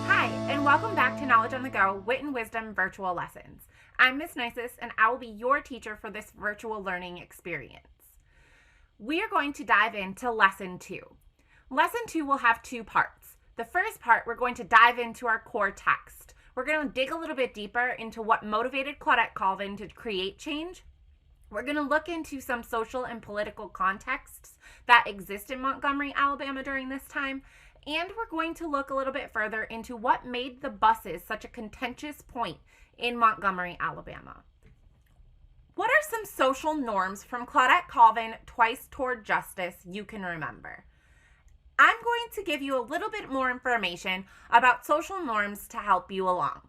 Hi, and welcome back to Knowledge on the Go Wit and Wisdom virtual lessons. I'm Miss Nisus, and I will be your teacher for this virtual learning experience. We are going to dive into Lesson 2. Lesson 2 will have 2 parts. The first part, we're going to dive into our core text. We're going to dig a little bit deeper into what motivated Claudette Colvin to create change. We're going to look into some social and political contexts that exist in Montgomery, Alabama during this time. And we're going to look a little bit further into what made the buses such a contentious point in Montgomery, Alabama. What are some social norms from Claudette Colvin, Twice Toward Justice, you can remember? I'm going to give you a little bit more information about social norms to help you along.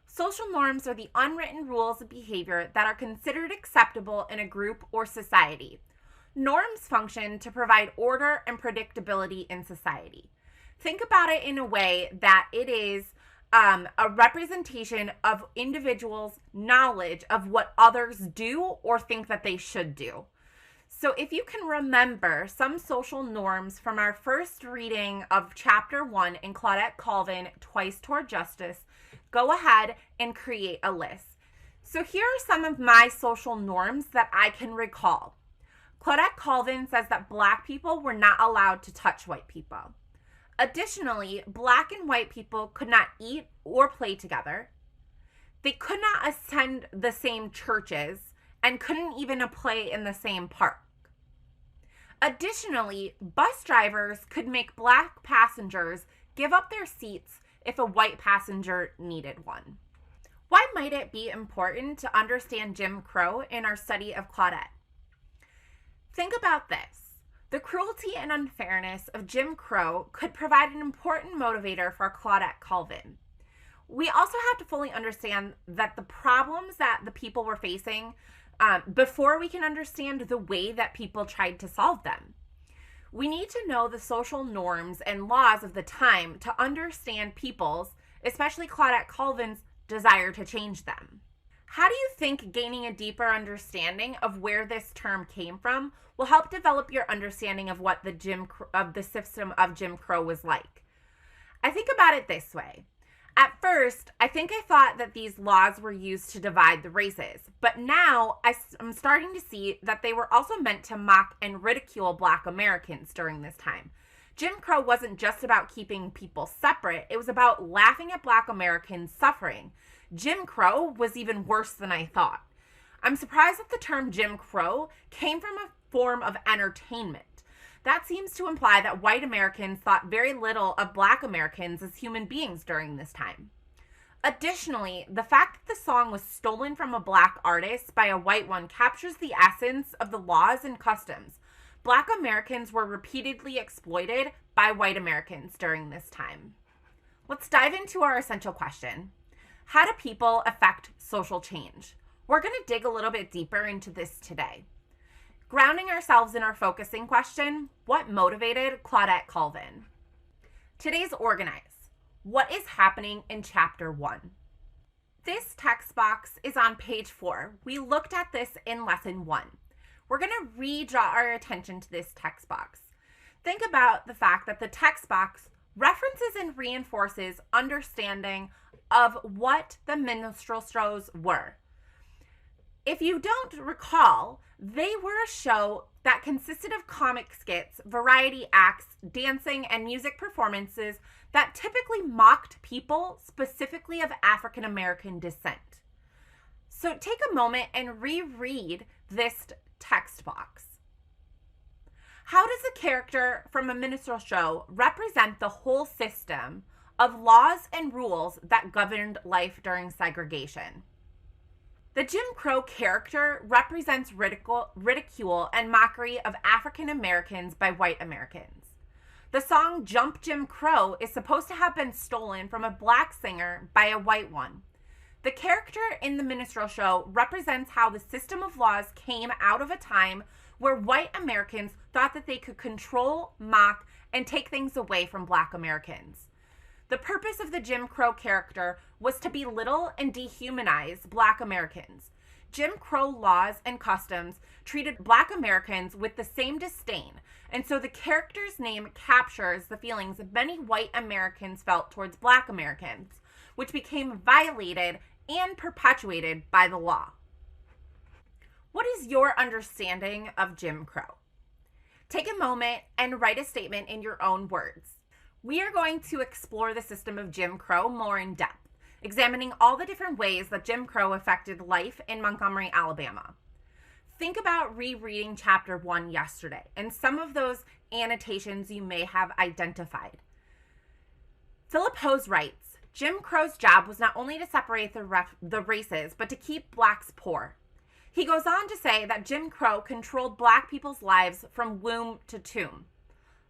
Social norms are the unwritten rules of behavior that are considered acceptable in a group or society. Norms function to provide order and predictability in society. Think about it in a way that it is a representation of individuals' knowledge of what others do or think that they should do. So if you can remember some social norms from our first reading of Chapter 1 in Claudette Colvin, Twice Toward Justice, go ahead and create a list. So here are some of my social norms that I can recall. Claudette Colvin says that Black people were not allowed to touch white people. Additionally, Black and white people could not eat or play together. They could not attend the same churches and couldn't even play in the same park. Additionally, bus drivers could make black passengers give up their seats if a white passenger needed one. Why might it be important to understand Jim Crow in our study of Claudette? Think about this. The cruelty and unfairness of Jim Crow could provide an important motivator for Claudette Colvin. We also have to fully understand that the problems that the people were facing before we can understand the way that people tried to solve them. We need to know the social norms and laws of the time to understand people's, especially Claudette Colvin's, desire to change them. How do you think gaining a deeper understanding of where this term came from will help develop your understanding of what the system of Jim Crow was like? I think about it this way. At first, I thought that these laws were used to divide the races, but now I'm starting to see that they were also meant to mock and ridicule Black Americans during this time. Jim Crow wasn't just about keeping people separate, it was about laughing at Black Americans' suffering. Jim Crow was even worse than I thought. I'm surprised that the term Jim Crow came from a form of entertainment. That seems to imply that white Americans thought very little of Black Americans as human beings during this time. Additionally, the fact that the song was stolen from a Black artist by a white one captures the essence of the laws and customs. Black Americans were repeatedly exploited by white Americans during this time. Let's dive into our essential question. How do people affect social change? We're going to dig a little bit deeper into this today. Grounding ourselves in our focusing question, what motivated Claudette Colvin? Today's organize. What is happening in Chapter 1? This text box is on page 4. We looked at this in Lesson 1. We're going to redraw our attention to this text box. Think about the fact that the text box references and reinforces understanding of what the minstrel shows were. If you don't recall, they were a show that consisted of comic skits, variety acts, dancing, and music performances that typically mocked people, specifically of African American descent. So take a moment and reread this text box. How does a character from a minstrel show represent the whole system of laws and rules that governed life during segregation? The Jim Crow character represents ridicule and mockery of African Americans by white Americans. The song Jump Jim Crow is supposed to have been stolen from a Black singer by a white one. The character in the minstrel show represents how the system of laws came out of a time where white Americans thought that they could control, mock, and take things away from Black Americans. The purpose of the Jim Crow character was to belittle and dehumanize Black Americans. Jim Crow laws and customs treated Black Americans with the same disdain, and so the character's name captures the feelings many white Americans felt towards Black Americans, which became violated and perpetuated by the law. What is your understanding of Jim Crow? Take a moment and write a statement in your own words. We are going to explore the system of Jim Crow more in depth, examining all the different ways that Jim Crow affected life in Montgomery, Alabama. Think about rereading Chapter 1 yesterday and some of those annotations you may have identified. Philip Hose writes, Jim Crow's job was not only to separate the races, but to keep Blacks poor. He goes on to say that Jim Crow controlled Black people's lives from womb to tomb.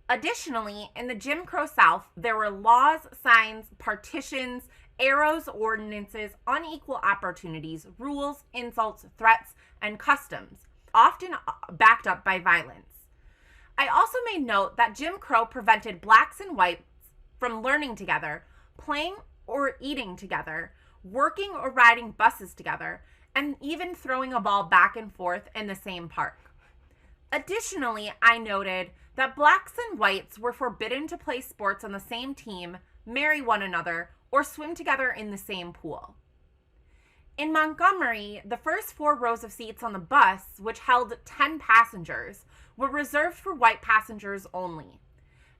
Additionally, in the Jim Crow South, there were laws, signs, partitions, arrows, ordinances, unequal opportunities, rules, insults, threats, and customs, often backed up by violence. I also made note that Jim Crow prevented Blacks and whites from learning together, playing or eating together, working or riding buses together, and even throwing a ball back and forth in the same park. Additionally, I noted that Blacks and whites were forbidden to play sports on the same team, marry one another, or swim together in the same pool. In Montgomery, the first 4 rows of seats on the bus, which held 10 passengers, were reserved for white passengers only.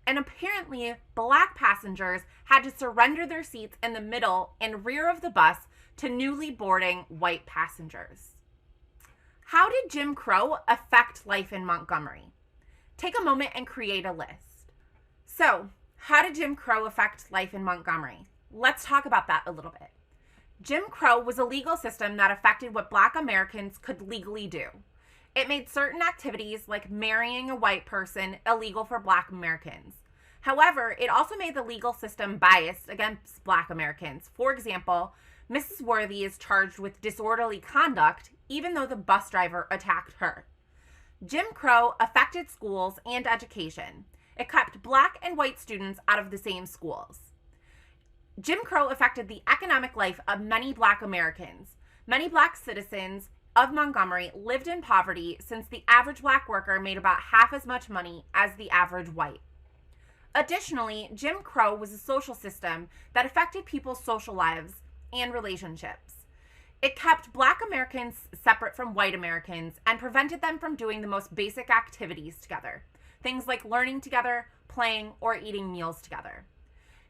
And apparently, Black passengers had to surrender their seats in the middle and rear of the bus to newly boarding white passengers. How did Jim Crow affect life in Montgomery? Take a moment and create a list. So, how did Jim Crow affect life in Montgomery? Let's talk about that a little bit. Jim Crow was a legal system that affected what Black Americans could legally do. It made certain activities, like marrying a white person, illegal for Black Americans. However, it also made the legal system biased against Black Americans. For example, Mrs. Worthy is charged with disorderly conduct, even though the bus driver attacked her. Jim Crow affected schools and education. It kept Black and white students out of the same schools. Jim Crow affected the economic life of many Black Americans. Many Black citizens of Montgomery lived in poverty since the average Black worker made about half as much money as the average white. Additionally, Jim Crow was a social system that affected people's social lives and relationships. It kept Black Americans separate from white Americans and prevented them from doing the most basic activities together, things like learning together, playing, or eating meals together.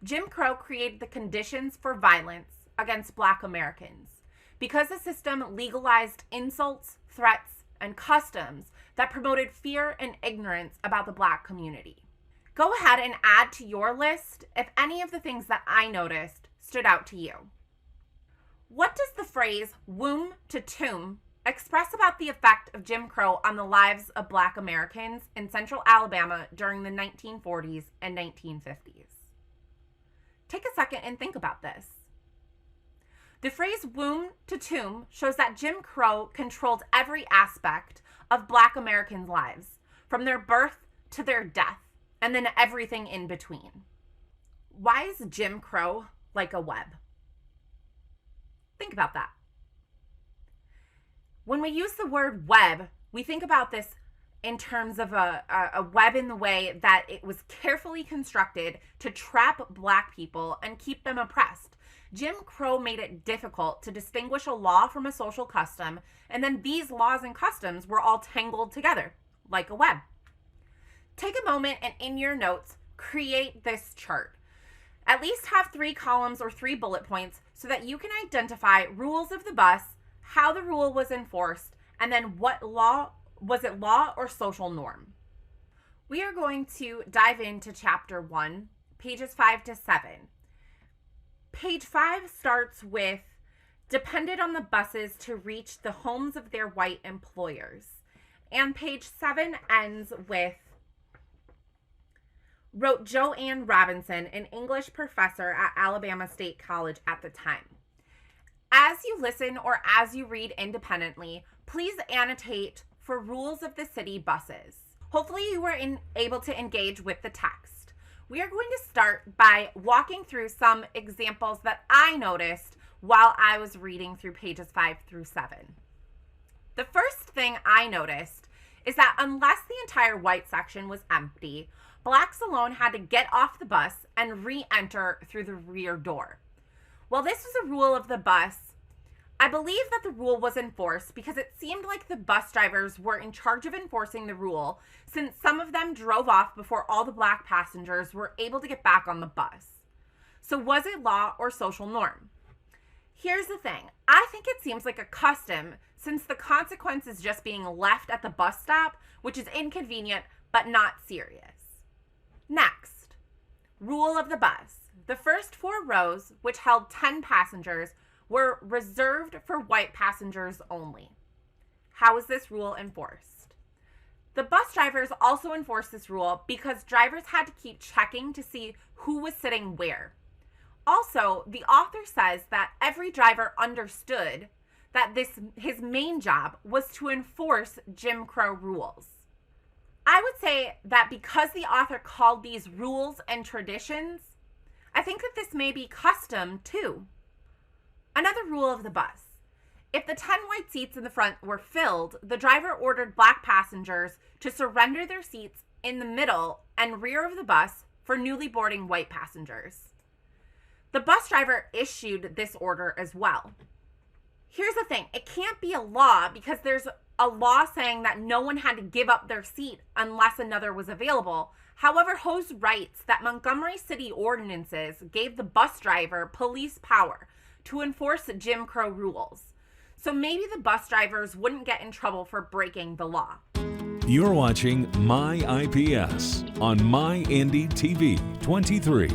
Jim Crow created the conditions for violence against Black Americans because the system legalized insults, threats, and customs that promoted fear and ignorance about the Black community. Go ahead and add to your list if any of the things that I noticed stood out to you. What does the phrase womb to tomb express about the effect of Jim Crow on the lives of Black Americans in central Alabama during the 1940s and 1950s? Take a second and think about this. The phrase womb to tomb shows that Jim Crow controlled every aspect of Black Americans' lives, from their birth to their death, and then everything in between. Why is Jim Crow like a web? Think about that. When we use the word web, we think about this in terms of a web in the way that it was carefully constructed to trap Black people and keep them oppressed. Jim Crow made it difficult to distinguish a law from a social custom, and then these laws and customs were all tangled together, like a web. Take a moment and in your notes, create this chart. At least have 3 columns or 3 bullet points so that you can identify rules of the bus, how the rule was enforced, and then what law, was it law or social norm? We are going to dive into chapter 1, pages 5 to 7. Page 5 starts with, depended on the buses to reach the homes of their white employers. And page 7 ends with, wrote Joanne Robinson, an English professor at Alabama State College at the time. As you listen or as you read independently, please annotate for rules of the city buses. Hopefully you were able to engage with the text. We are going to start by walking through some examples that I noticed while I was reading through pages 5 through 7. The first thing I noticed is that unless the entire white section was empty, Blacks alone had to get off the bus and re-enter through the rear door. While this was a rule of the bus, I believe that the rule was enforced because it seemed like the bus drivers were in charge of enforcing the rule, since some of them drove off before all the Black passengers were able to get back on the bus. So was it law or social norm? Here's the thing. I think it seems like a custom, since the consequence is just being left at the bus stop, which is inconvenient but not serious. Next, rule of the bus. The first 4 rows, which held 10 passengers, were reserved for white passengers only. How is this rule enforced? The bus drivers also enforced this rule because drivers had to keep checking to see who was sitting where. Also, the author says that every driver understood that his main job was to enforce Jim Crow rules. I would say that because the author called these rules and traditions, I think that this may be custom too. Another rule of the bus. If the 10 white seats in the front were filled, the driver ordered Black passengers to surrender their seats in the middle and rear of the bus for newly boarding white passengers. The bus driver issued this order as well. Here's the thing, it can't be a law because there's a law saying that no one had to give up their seat unless another was available. However, Hose writes that Montgomery City ordinances gave the bus driver police power to enforce Jim Crow rules. So maybe the bus drivers wouldn't get in trouble for breaking the law. You're watching MyIPS on MyINDY-TV 23,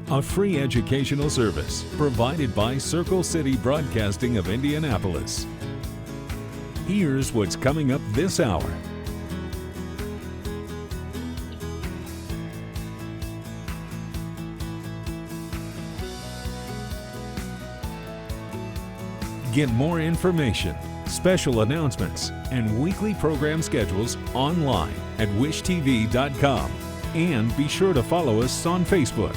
a free educational service provided by Circle City Broadcasting of Indianapolis. Here's what's coming up this hour. Get more information, special announcements, and weekly program schedules online at wishtv.com. And be sure to follow us on Facebook.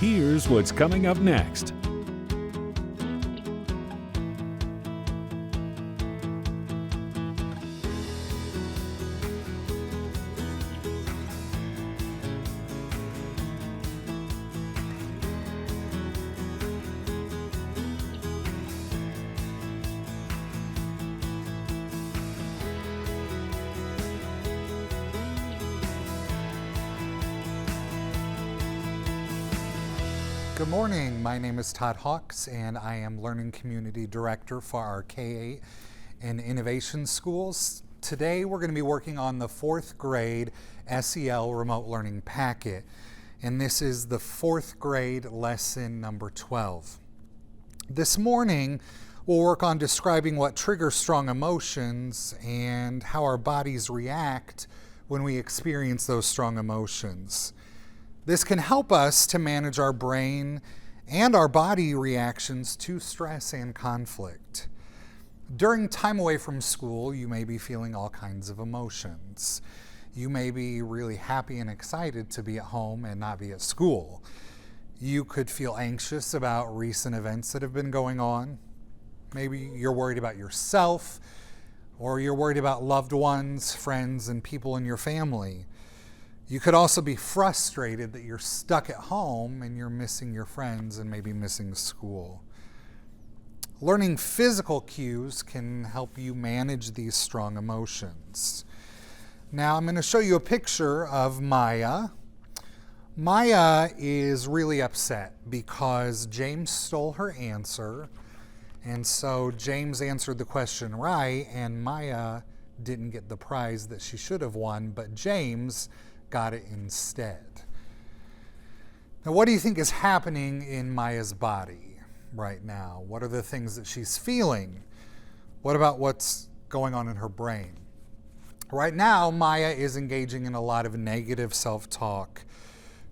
Here's what's coming up next. Good morning, my name is Todd Hawks and I am Learning Community Director for our K-8 and Innovation Schools. Today we're going to be working on the 4th grade SEL Remote Learning Packet, and this is the 4th grade lesson number 12. This morning we'll work on describing what triggers strong emotions and how our bodies react when we experience those strong emotions. This can help us to manage our brain and our body reactions to stress and conflict. During time away from school, you may be feeling all kinds of emotions. You may be really happy and excited to be at home and not be at school. You could feel anxious about recent events that have been going on. Maybe you're worried about yourself, or you're worried about loved ones, friends, and people in your family. You could also be frustrated that you're stuck at home and you're missing your friends and maybe missing school. Learning physical cues can help you manage these strong emotions. Now I'm going to show you a picture of Maya. Maya is really upset because James stole her answer, and so James answered the question right and Maya didn't get the prize that she should have won, but James got it instead. Now, what do you think is happening in Maya's body right now? What are the things that she's feeling? What about what's going on in her brain? Right now, Maya is engaging in a lot of negative self-talk.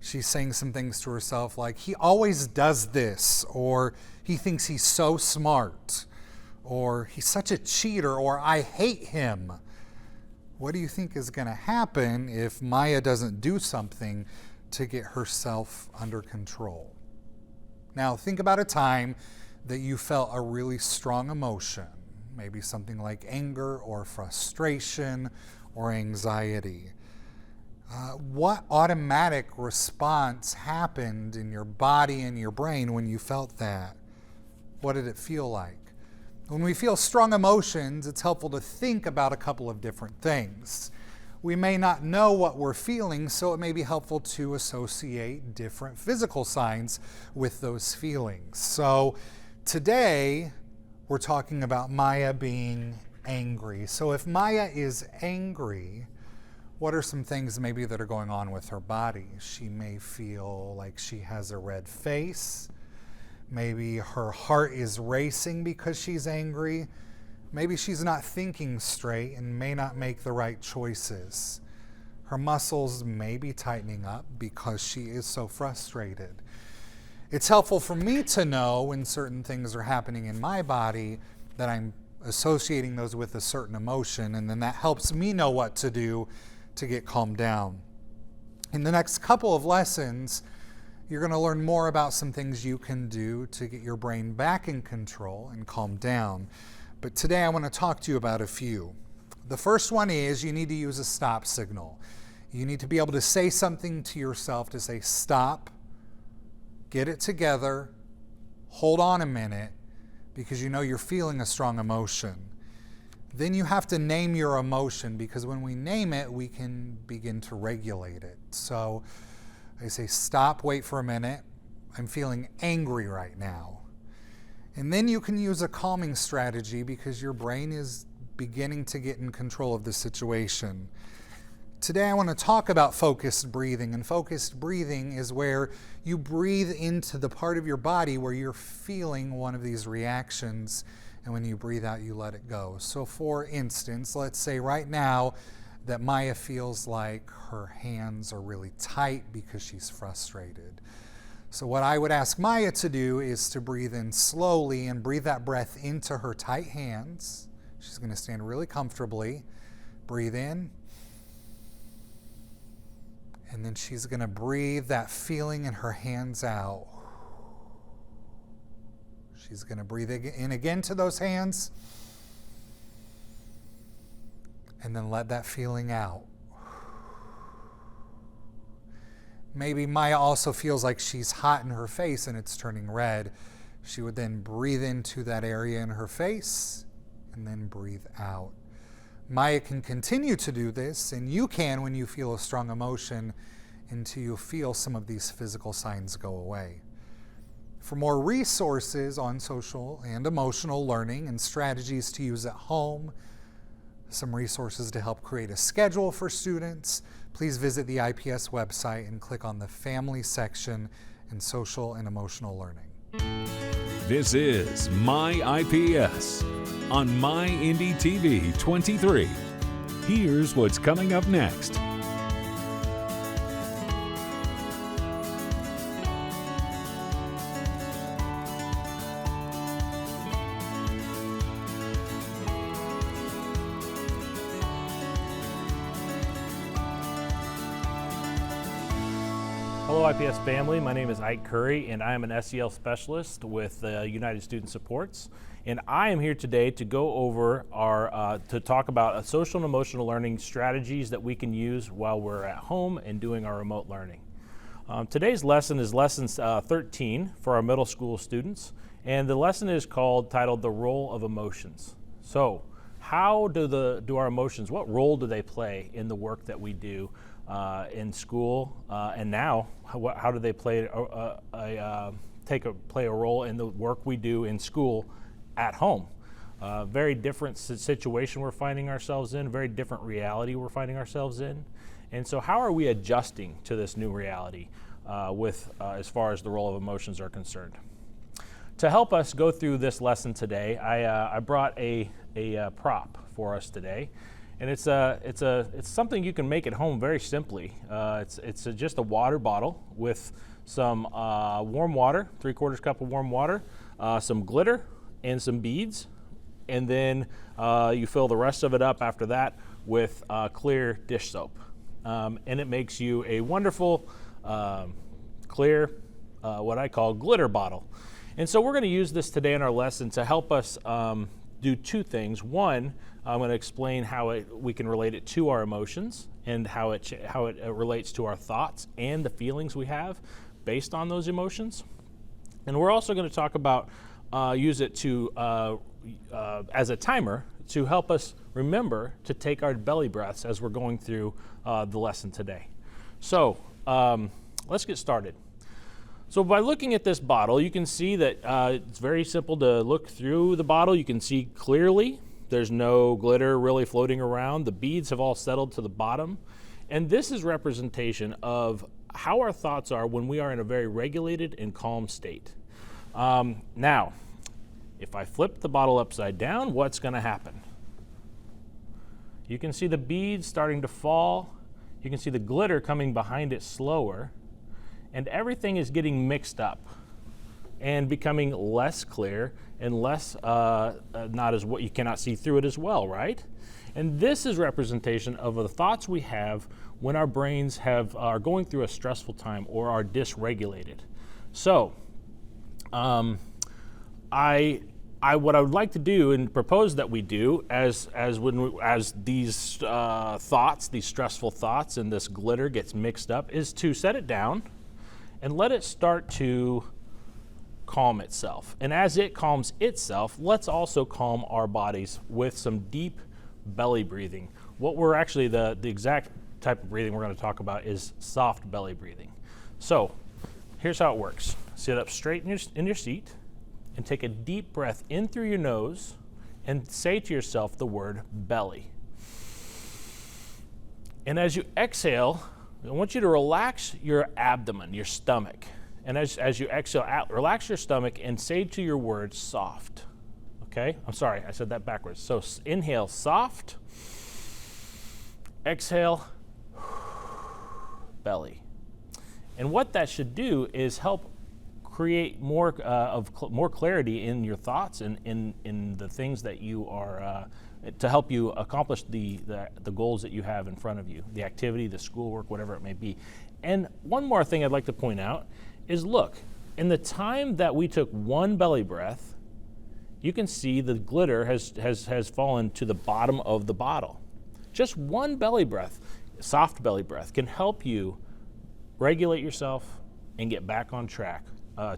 She's saying some things to herself like, he always does this, or he thinks he's so smart, or he's such a cheater, or I hate him. What do you think is going to happen if Maya doesn't do something to get herself under control? Now, think about a time that you felt a really strong emotion, maybe something like anger or frustration or anxiety. What automatic response happened in your body and your brain when you felt that? What did it feel like? When we feel strong emotions, it's helpful to think about a couple of different things. We may not know what we're feeling, so it may be helpful to associate different physical signs with those feelings. So today, we're talking about Maya being angry. So if Maya is angry, what are some things maybe that are going on with her body? She may feel like she has a red face. Maybe her heart is racing because she's angry. Maybe she's not thinking straight and may not make the right choices. Her muscles may be tightening up because she is so frustrated. It's helpful for me to know when certain things are happening in my body that I'm associating those with a certain emotion, and then that helps me know what to do to get calmed down. In the next couple of lessons, you're going to learn more about some things you can do to get your brain back in control and calm down. But today I want to talk to you about a few. The first one is you need to use a stop signal. You need to be able to say something to yourself to say, stop, get it together, hold on a minute, because you know you're feeling a strong emotion. Then you have to name your emotion, because when we name it, we can begin to regulate it. So I say, stop, wait for a minute. I'm feeling angry right now. And then you can use a calming strategy because your brain is beginning to get in control of the situation. Today I want to talk about focused breathing, and focused breathing is where you breathe into the part of your body where you're feeling one of these reactions, and when you breathe out, you let it go. So for instance, let's say right now that Maya feels like her hands are really tight because she's frustrated. So what I would ask Maya to do is to breathe in slowly and breathe that breath into her tight hands. She's going to stand really comfortably. Breathe in. And then she's going to breathe that feeling in her hands out. She's going to breathe in again to those hands. And then let that feeling out. Maybe Maya also feels like she's hot in her face and it's turning red. She would then breathe into that area in her face and then breathe out. Maya can continue to do this, and you can when you feel a strong emotion, until you feel some of these physical signs go away. For more resources on social and emotional learning and strategies to use at home, some resources to help create a schedule for students, please visit the IPS website and click on the Family section in Social and Emotional Learning. This is MyIPS on MyINDY-TV 23. Here's what's coming up next. Hello IPS family, my name is Ike Curry and I am an SEL specialist with United Student Supports, and I am here today to go over to talk about social and emotional learning strategies that we can use while we're at home and doing our remote learning. Today's lesson is lesson 13 for our middle school students, and the lesson is titled The Role of Emotions. So how do our emotions, what role do they play in the work that we do in school, and now how do they play a role in the work we do in school at home? Very different situation we're finding ourselves in, very different reality we're finding ourselves in. And so how are we adjusting to this new reality as far as the role of emotions are concerned? To help us go through this lesson today, I brought a prop for us today. And it's something you can make at home very simply. It's just a water bottle with some warm water, 3/4 cup of warm water, some glitter and some beads, and then you fill the rest of it up after that with clear dish soap. And it makes you a wonderful clear, what I call glitter bottle. And so we're going to use this today in our lesson to help us do two things. One, I'm going to explain how we can relate it to our emotions and how it relates to our thoughts and the feelings we have based on those emotions. And we're also going to talk about use it to as a timer to help us remember to take our belly breaths as we're going through the lesson today. So let's get started. So by looking at this bottle, you can see that it's very simple to look through the bottle. You can see clearly. There's no glitter really floating around. The beads have all settled to the bottom. And this is representation of how our thoughts are when we are in a very regulated and calm state. Now, if I flip the bottle upside down, what's going to happen? You can see the beads starting to fall. You can see the glitter coming behind it slower. And everything is getting mixed up and becoming less clear and less, not as what you cannot see through it as well, right? And this is representation of the thoughts we have when our brains are going through a stressful time or are dysregulated. So, what I would like to do and propose that we do as these thoughts, these stressful thoughts, and this glitter gets mixed up, is to set it down and let it start to calm itself. And as it calms itself, let's also calm our bodies with some deep belly breathing. What we're actually, the exact type of breathing we're going to talk about is soft belly breathing. So here's how it works. Sit up straight in your seat and take a deep breath in through your nose and say to yourself the word belly. And as you exhale, I want you to relax your abdomen, your stomach. And as you exhale out, relax your stomach and say to your word soft. Okay? I'm sorry, I said that backwards. So inhale soft, exhale belly. And what that should do is help create more clarity in your thoughts and in the things that you are to help you accomplish the goals that you have in front of you, the activity, the schoolwork, whatever it may be. And one more thing I'd like to point out is, look, in the time that we took one belly breath, you can see the glitter has fallen to the bottom of the bottle. Just one belly breath, soft belly breath, can help you regulate yourself and get back on track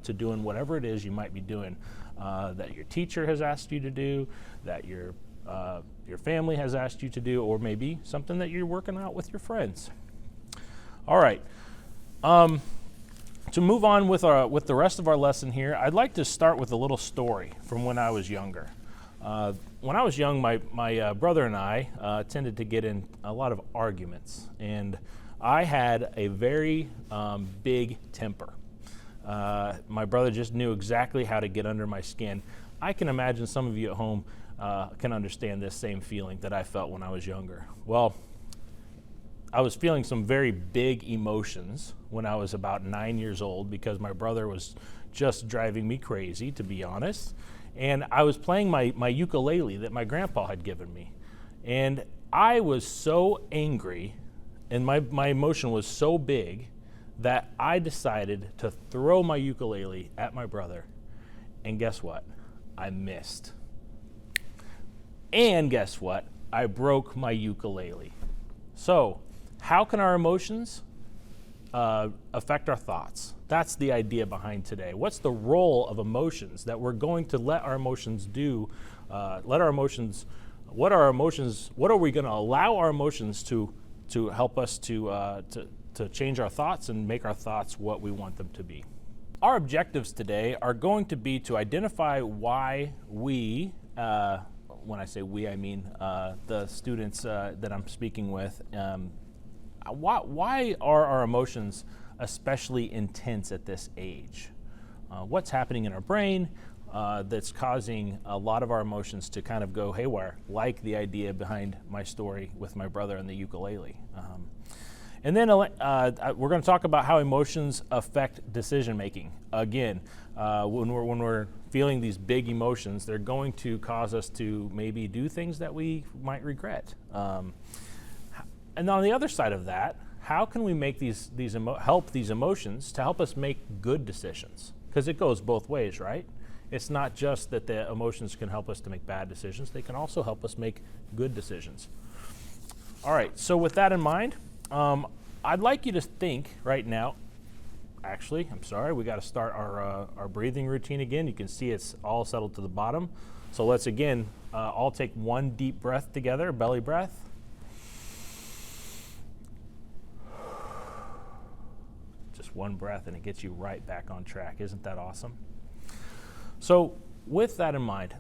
to doing whatever it is you might be doing that your teacher has asked you to do, that your family has asked you to do, or maybe something that you're working out with your friends. All right. To move on with the rest of our lesson here, I'd like to start with a little story from when I was younger. When I was young, my brother and I tended to get in a lot of arguments, and I had a very big temper. My brother just knew exactly how to get under my skin. I can imagine some of you at home can understand this same feeling that I felt when I was younger. Well, I was feeling some very big emotions when I was about 9 years old because my brother was just driving me crazy, to be honest. And I was playing my ukulele that my grandpa had given me. And I was so angry, and my emotion was so big that I decided to throw my ukulele at my brother. And guess what? I missed. And guess what? I broke my ukulele. So, how can our emotions affect our thoughts? That's the idea behind today. What's the role of emotions that we're going to let our emotions do? What are we going to allow our emotions to help us to change our thoughts and make our thoughts what we want them to be? Our objectives today are going to be to identify why we, when I say we, I mean the students that I'm speaking with, why are our emotions especially intense at this age? What's happening in our brain that's causing a lot of our emotions to kind of go haywire, like the idea behind my story with my brother and the ukulele. And then we're going to talk about how emotions affect decision making. Again, when we're feeling these big emotions, they're going to cause us to maybe do things that we might regret. And on the other side of that, how can we make help these emotions to help us make good decisions? Because it goes both ways, right? It's not just that the emotions can help us to make bad decisions, they can also help us make good decisions. All right, so with that in mind, I'd like you to think right now, actually, I'm sorry, we got to start our breathing routine again. You can see it's all settled to the bottom. So let's again all take one deep breath together, belly breath. One breath and it gets you right back on track. Isn't that awesome? So with that in mind,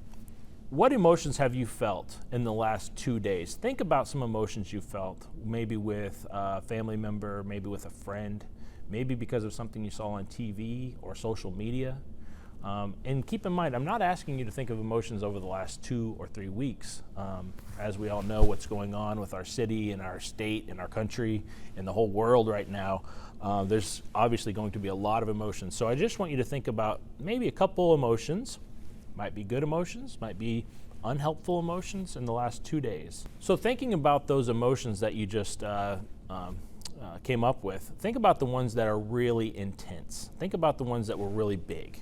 what emotions have you felt in the last 2 days? Think about some emotions you felt, maybe with a family member, maybe with a friend, maybe because of something you saw on TV or social media. And keep in mind, I'm not asking you to think of emotions over the last 2 or 3 weeks. As we all know what's going on with our city and our state and our country and the whole world right now, there's obviously going to be a lot of emotions. So I just want you to think about maybe a couple emotions, might be good emotions, might be unhelpful emotions in the last 2 days. So thinking about those emotions that you just came up with, think about the ones that are really intense. Think about the ones that were really big.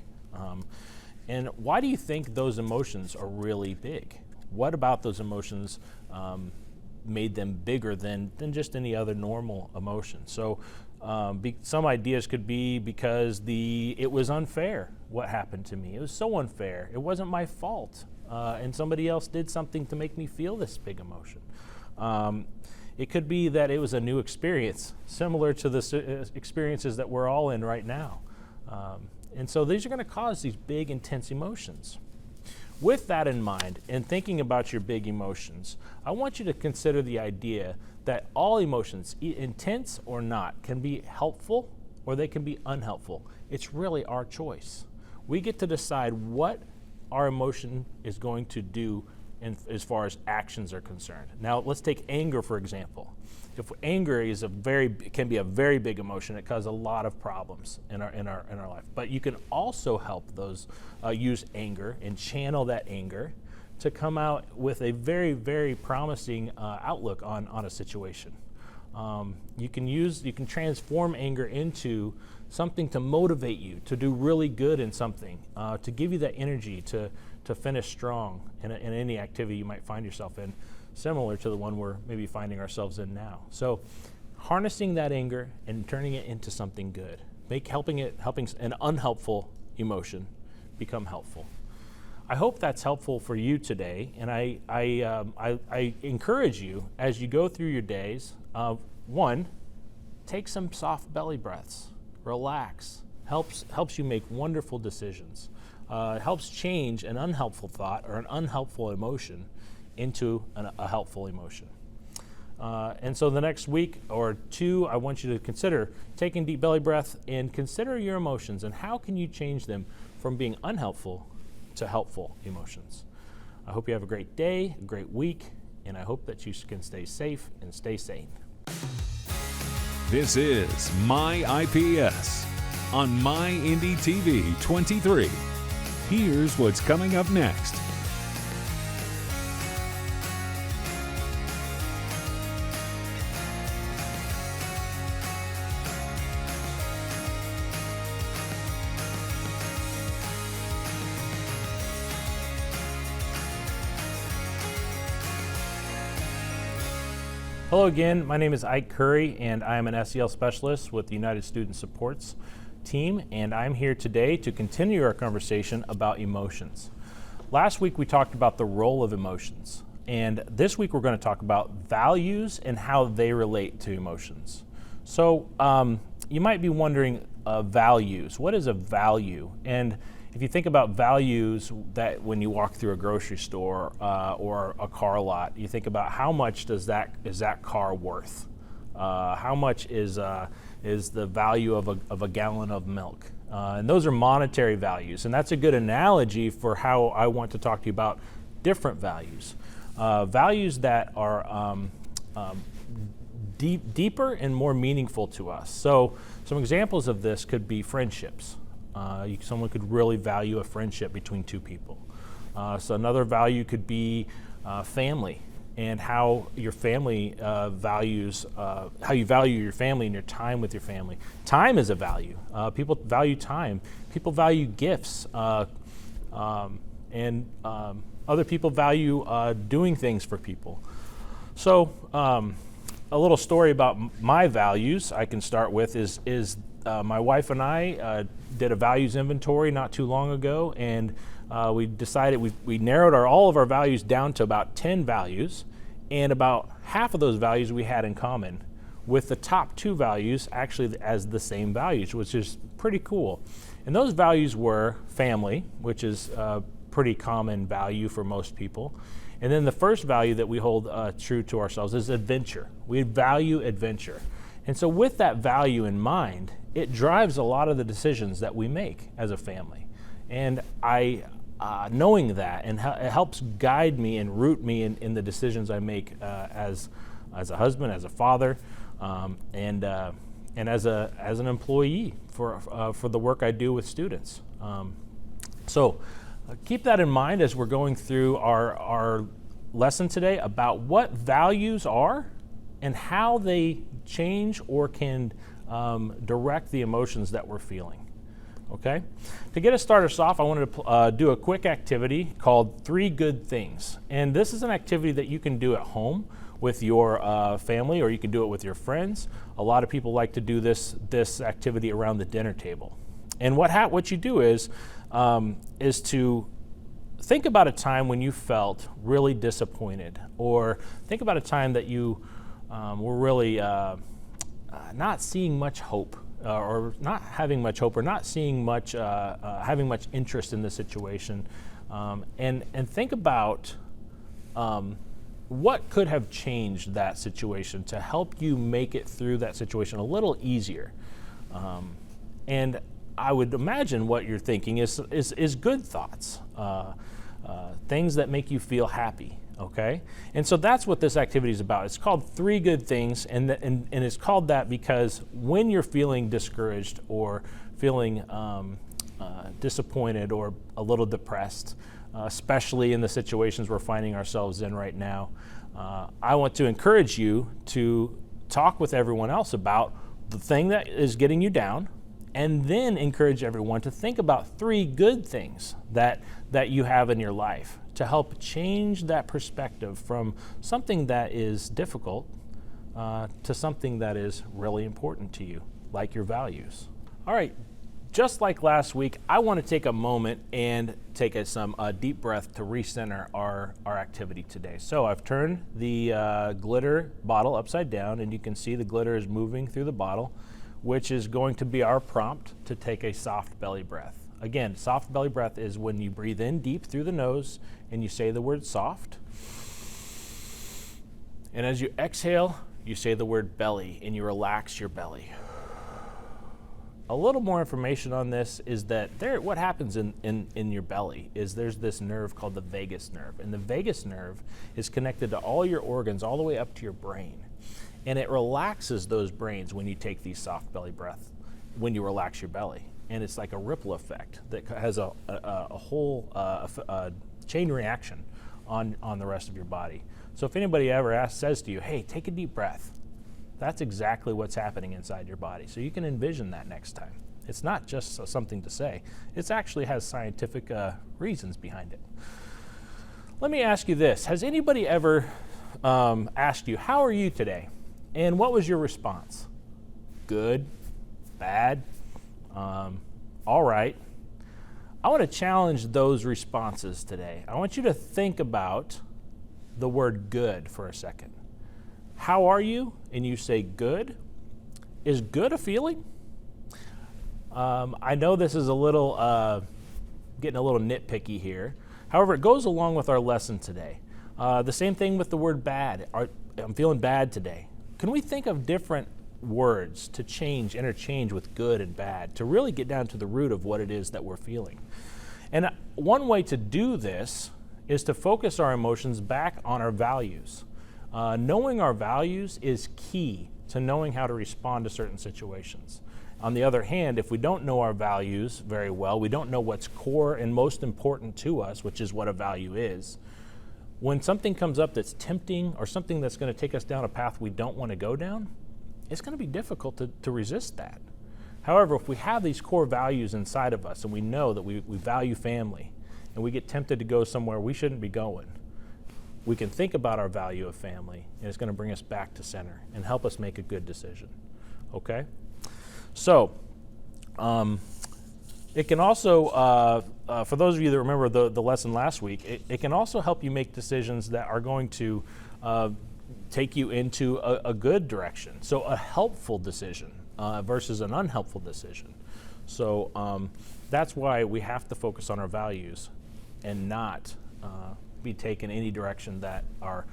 And why do you think those emotions are really big? What about those emotions made them bigger than just any other normal emotion? So some ideas could be because it was unfair what happened to me. It was so unfair. It wasn't my fault. And somebody else did something to make me feel this big emotion. It could be that it was a new experience, similar to the experiences that we're all in right now. And so these are going to cause these big, intense emotions. with that in mind, and thinking about your big emotions, I want you to consider the idea that all emotions, intense or not, can be helpful or they can be unhelpful. It's really our choice. We get to decide what our emotion is going to do as far as actions are concerned. Now, let's take anger, for example. If anger is can be a very big emotion, it causes a lot of problems in our life. But you can also help those use anger and channel that anger to come out with a very, very promising outlook on a situation. You can transform anger into something to motivate you to do really good in something, to give you that energy to finish strong in any activity you might find yourself in, similar to the one we're maybe finding ourselves in now. So harnessing that anger and turning it into something good, helping an unhelpful emotion become helpful. I hope that's helpful for you today, and I encourage you as you go through your days, one, take some soft belly breaths, relax, helps you make wonderful decisions. Helps change an unhelpful thought or an unhelpful emotion into a helpful emotion. And so the next week or two, I want you to consider taking deep belly breath and consider your emotions and how can you change them from being unhelpful to helpful emotions. I hope you have a great day, a great week, and I hope that you can stay safe and stay sane. This is MyIPS on MyINDY-TV 23. Here's what's coming up next. Hello again, my name is Ike Curry and I am an SEL specialist with the United Student Supports team, and I'm here today to continue our conversation about emotions. Last week we talked about the role of emotions, and this week we're going to talk about values and how they relate to emotions. So you might be wondering, values, what is a value? And if you think about values, that when you walk through a grocery store or a car lot, you think about how much is that car worth? How much is the value of a gallon of milk? And those are monetary values, and that's a good analogy for how I want to talk to you about different values. Values that are deeper and more meaningful to us. So some examples of this could be friendships. Someone could really value a friendship between two people. So another value could be family, and how your family values, how you value your family and your time with your family. Time is a value. People value time. People value gifts, and other people value doing things for people. So a little story about my values I can start with is my wife and I did a values inventory not too long ago, and we decided we narrowed all of our values down to about 10 values, and about half of those values we had in common, with the top 2 values actually as the same values, which is pretty cool. And those values were family, which is a pretty common value for most people. And then the first value that we hold true to ourselves is adventure. We value adventure. And so with that value in mind, it drives a lot of the decisions that we make as a family. And knowing that, and it helps guide me and root me in the decisions I make as a husband, as a father, and as an employee for the work I do with students. So keep that in mind as we're going through our lesson today about what values are and how they change or can direct the emotions that we're feeling. Okay? To get us started off, I wanted to do a quick activity called 3 Good Things. And this is an activity that you can do at home with your family, or you can do it with your friends. A lot of people like to do this activity around the dinner table. And what you do is to think about a time when you felt really disappointed, or think about a time that you were really not seeing much hope, or not having much hope, or not seeing much, having much interest in the situation, and think about what could have changed that situation to help you make it through that situation a little easier. And I would imagine what you're thinking is good thoughts, things that make you feel happy. Okay, and so that's what this activity is about. It's called 3 Good Things, and it's called that because when you're feeling discouraged or feeling disappointed or a little depressed, especially in the situations we're finding ourselves in right now, I want to encourage you to talk with everyone else about the thing that is getting you down, and then encourage everyone to think about 3 good things that you have in your life to help change that perspective from something that is difficult to something that is really important to you, like your values. All right, just like last week, I want to take a moment and take a deep breath to recenter our activity today. So I've turned the glitter bottle upside down, and you can see the glitter is moving through the bottle, which is going to be our prompt to take a soft belly breath. Again, soft belly breath is when you breathe in deep through the nose and you say the word soft. And as you exhale, you say the word belly and you relax your belly. A little more information on this is that what happens in your belly is there's this nerve called the vagus nerve. And the vagus nerve is connected to all your organs all the way up to your brain. And it relaxes those brains when you take these soft belly breaths, when you relax your belly. And it's like a ripple effect that has a whole chain reaction on the rest of your body. So if anybody ever says to you, hey, take a deep breath, that's exactly what's happening inside your body. So you can envision that next time. It's not just something to say. It actually has scientific reasons behind it. Let me ask you this. Has anybody ever asked you, how are you today? And what was your response? Good? Bad? All right. I want to challenge those responses today. I want you to think about the word good for a second. How are you? And you say good. Is good a feeling? I know this is a little, getting a little nitpicky here. However, it goes along with our lesson today. The same thing with the word bad. I'm feeling bad today. Can we think of different words to interchange with good and bad, to really get down to the root of what it is that we're feeling? And one way to do this is to focus our emotions back on our values. Knowing our values is key to knowing how to respond to certain situations. On the other hand, if we don't know our values very well, we don't know what's core and most important to us, which is what a value is, when something comes up that's tempting or something that's going to take us down a path we don't want to go down, it's going to be difficult to resist that. However, if we have these core values inside of us and we know that we value family and we get tempted to go somewhere we shouldn't be going, we can think about our value of family, and it's going to bring us back to center and help us make a good decision. Okay? So, it can also, for those of you that remember the lesson last week, it can also help you make decisions that are going to take you into a good direction. So a helpful decision versus an unhelpful decision. So that's why we have to focus on our values and not be taken any direction that our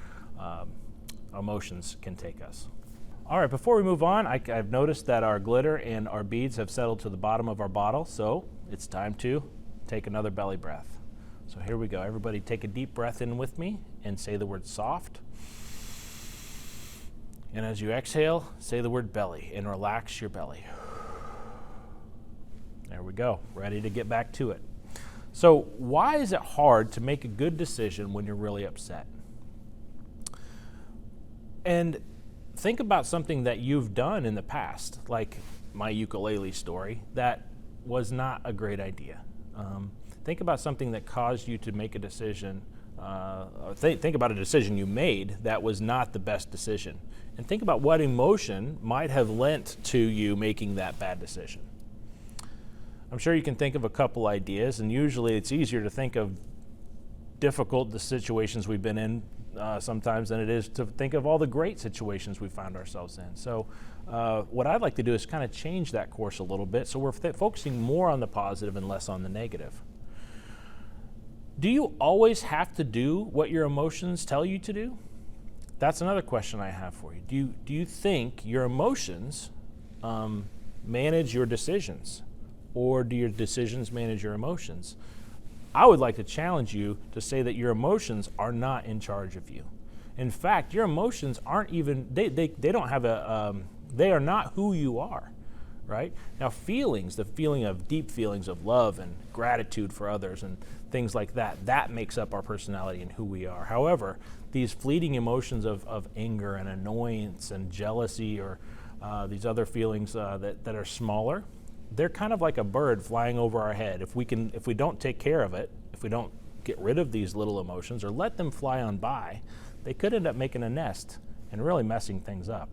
emotions can take us. All right, before we move on, I've noticed that our glitter and our beads have settled to the bottom of our bottle, so it's time to take another belly breath. So here we go. Everybody take a deep breath in with me and say the word soft. And as you exhale, say the word belly and relax your belly. There we go, ready to get back to it. So why is it hard to make a good decision when you're really upset? And think about something that you've done in the past, like my ukulele story, that was not a great idea. Think about something that caused you to make a decision. Think about a decision you made that was not the best decision. And think about what emotion might have lent to you making that bad decision. I'm sure you can think of a couple ideas, and usually it's easier to think of difficult situations we've been in sometimes than it is to think of all the great situations we found ourselves in. So what I'd like to do is kind of change that course a little bit so we're focusing more on the positive and less on the negative. Do you always have to do what your emotions tell you to do? That's another question I have for you. Do you think your emotions manage your decisions, or do your decisions manage your emotions? I would like to challenge you to say that your emotions are not in charge of you. In fact, your emotions aren't even, they don't have they are not who you are, right? Now feelings, the feeling of deep feelings of love and gratitude for others and things like that, that makes up our personality and who we are. However, these fleeting emotions of anger and annoyance and jealousy, or these other feelings that are smaller, they're kind of like a bird flying over our head. If we don't take care of it, if we don't get rid of these little emotions or let them fly on by, they could end up making a nest and really messing things up.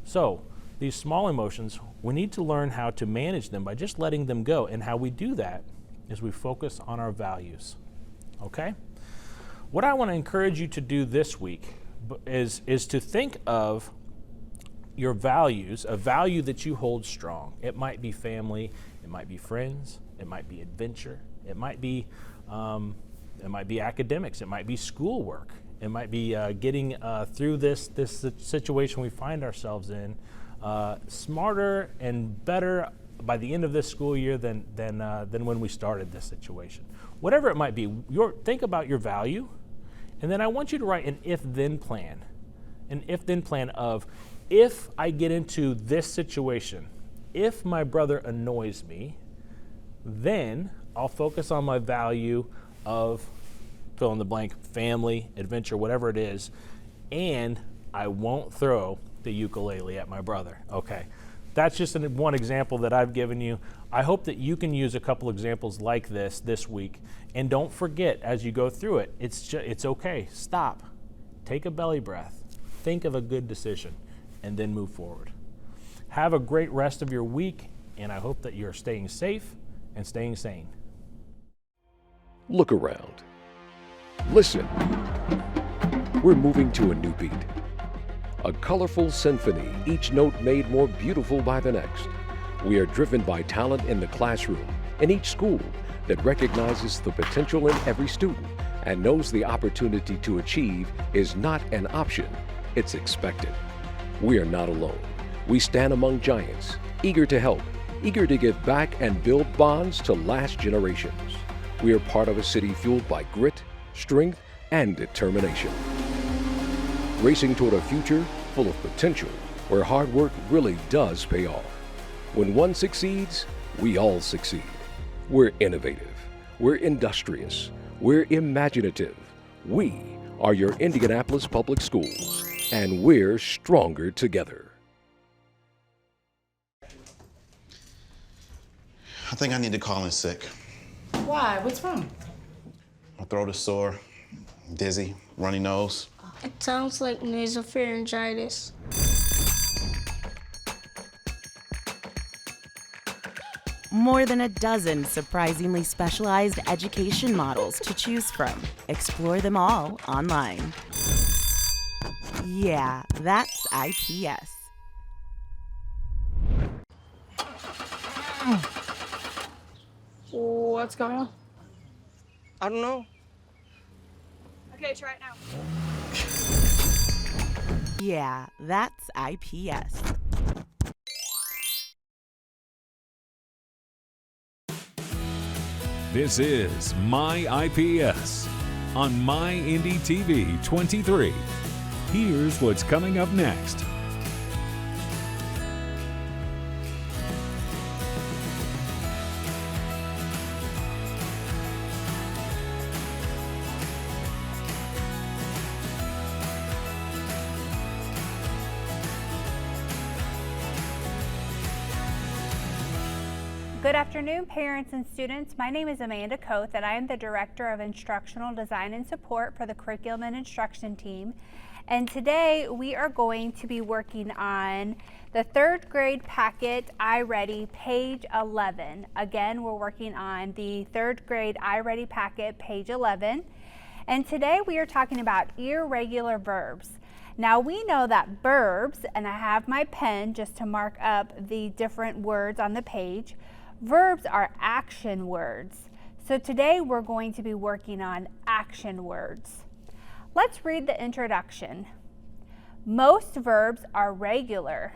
So these small emotions, we need to learn how to manage them by just letting them go. And how we do that is we focus on our values, okay? What I want to encourage you to do this week is to think of your values, a value that you hold strong. It might be family, it might be friends, it might be adventure, it might be academics, it might be schoolwork, it might be getting through this situation we find ourselves in smarter and better by the end of this school year than when we started this situation. Whatever it might be, think about your value, and then I want you to write an if-then plan. An if-then plan of, if I get into this situation, if my brother annoys me, then I'll focus on my value of fill in the blank, family, adventure, whatever it is, and I won't throw the ukulele at my brother. Okay, that's just one example that I've given you. I hope that you can use a couple examples like this week, and don't forget as you go through it, it's okay. Stop, take a belly breath, think of a good decision, and then move forward. Have a great rest of your week, and I hope that you're staying safe and staying sane. Look around. Listen. We're moving to a new beat. A colorful symphony, each note made more beautiful by the next. We are driven by talent in the classroom, in each school, that recognizes the potential in every student and knows the opportunity to achieve is not an option, it's expected. We are not alone. We stand among giants, eager to help, eager to give back and build bonds to last generations. We are part of a city fueled by grit, strength, and determination. Racing toward a future full of potential, where hard work really does pay off. When one succeeds, we all succeed. We're innovative, we're industrious, we're imaginative. We are your Indianapolis Public Schools, and we're stronger together. I think I need to call in sick. Why? What's wrong? My throat is sore, dizzy, runny nose. It sounds like nasopharyngitis. More than a dozen surprisingly specialized education models to choose from. Explore them all online. Yeah, that's IPS. What's going on? I don't know. Okay, try it now. Yeah, that's IPS. This is MyIPS on MyINDY-TV 23. Here's what's coming up next. Good afternoon, parents and students. My name is Amanda Koth, and I am the Director of Instructional Design and Support for the Curriculum and Instruction team. And today we are going to be working on the third grade packet, iReady, page 11. Again, we're working on the third grade iReady packet, page 11. And today we are talking about irregular verbs. Now we know that verbs, and I have my pen just to mark up the different words on the page, verbs are action words. So today we're going to be working on action words. Let's read the introduction. Most verbs are regular.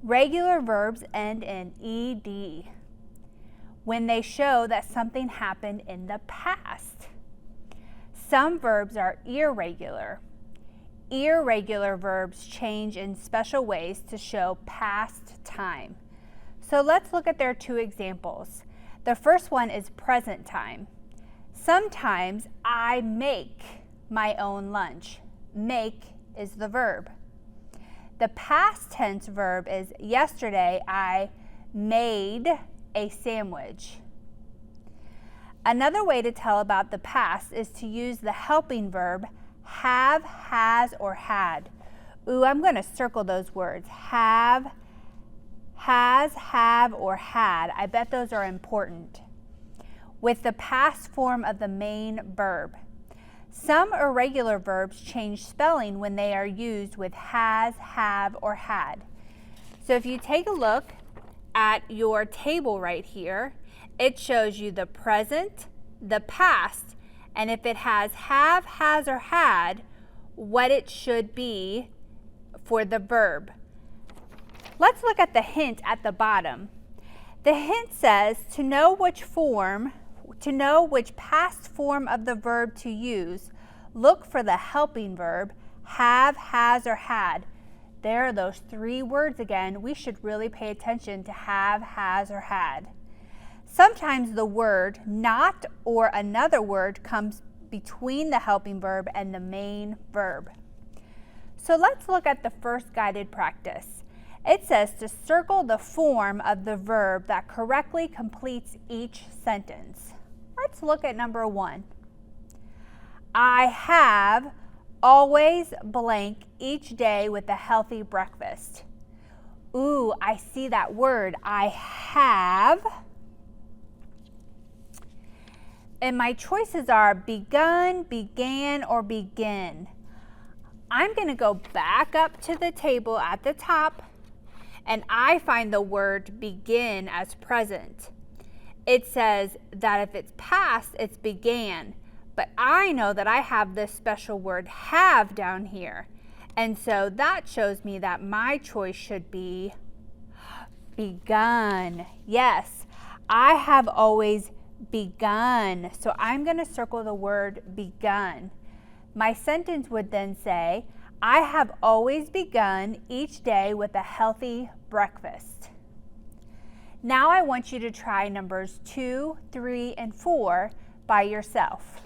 Regular verbs end in ed when they show that something happened in the past. Some verbs are irregular. Irregular verbs change in special ways to show past time. So let's look at their two examples. The first one is present time. Sometimes I make my own lunch. Make is the verb. The past tense verb is yesterday I made a sandwich. Another way to tell about the past is to use the helping verb have, has, or had. Ooh, I'm going to circle those words. Have, has, have, or had. I bet those are important. With the past form of the main verb. Some irregular verbs change spelling when they are used with has, have, or had. So if you take a look at your table right here, it shows you the present, the past, and if it has have, has, or had, what it should be for the verb. Let's look at the hint at the bottom. The hint says to know which past form of the verb to use, look for the helping verb have, has, or had. There are those three words again. We should really pay attention to have, has, or had. Sometimes the word not or another word comes between the helping verb and the main verb. So let's look at the first guided practice. It says to circle the form of the verb that correctly completes each sentence. Let's look at number 1. I have always blank each day with a healthy breakfast. Ooh, I see that word. I have. And my choices are begun, began, or begin. I'm going to go back up to the table at the top, and I find the word begin as present. It says that if it's past, it's began. But I know that I have this special word have down here. And so that shows me that my choice should be begun. Yes, I have always begun. So I'm going to circle the word begun. My sentence would then say, I have always begun each day with a healthy breakfast. Now I want you to try numbers 2, 3, and 4 by yourself.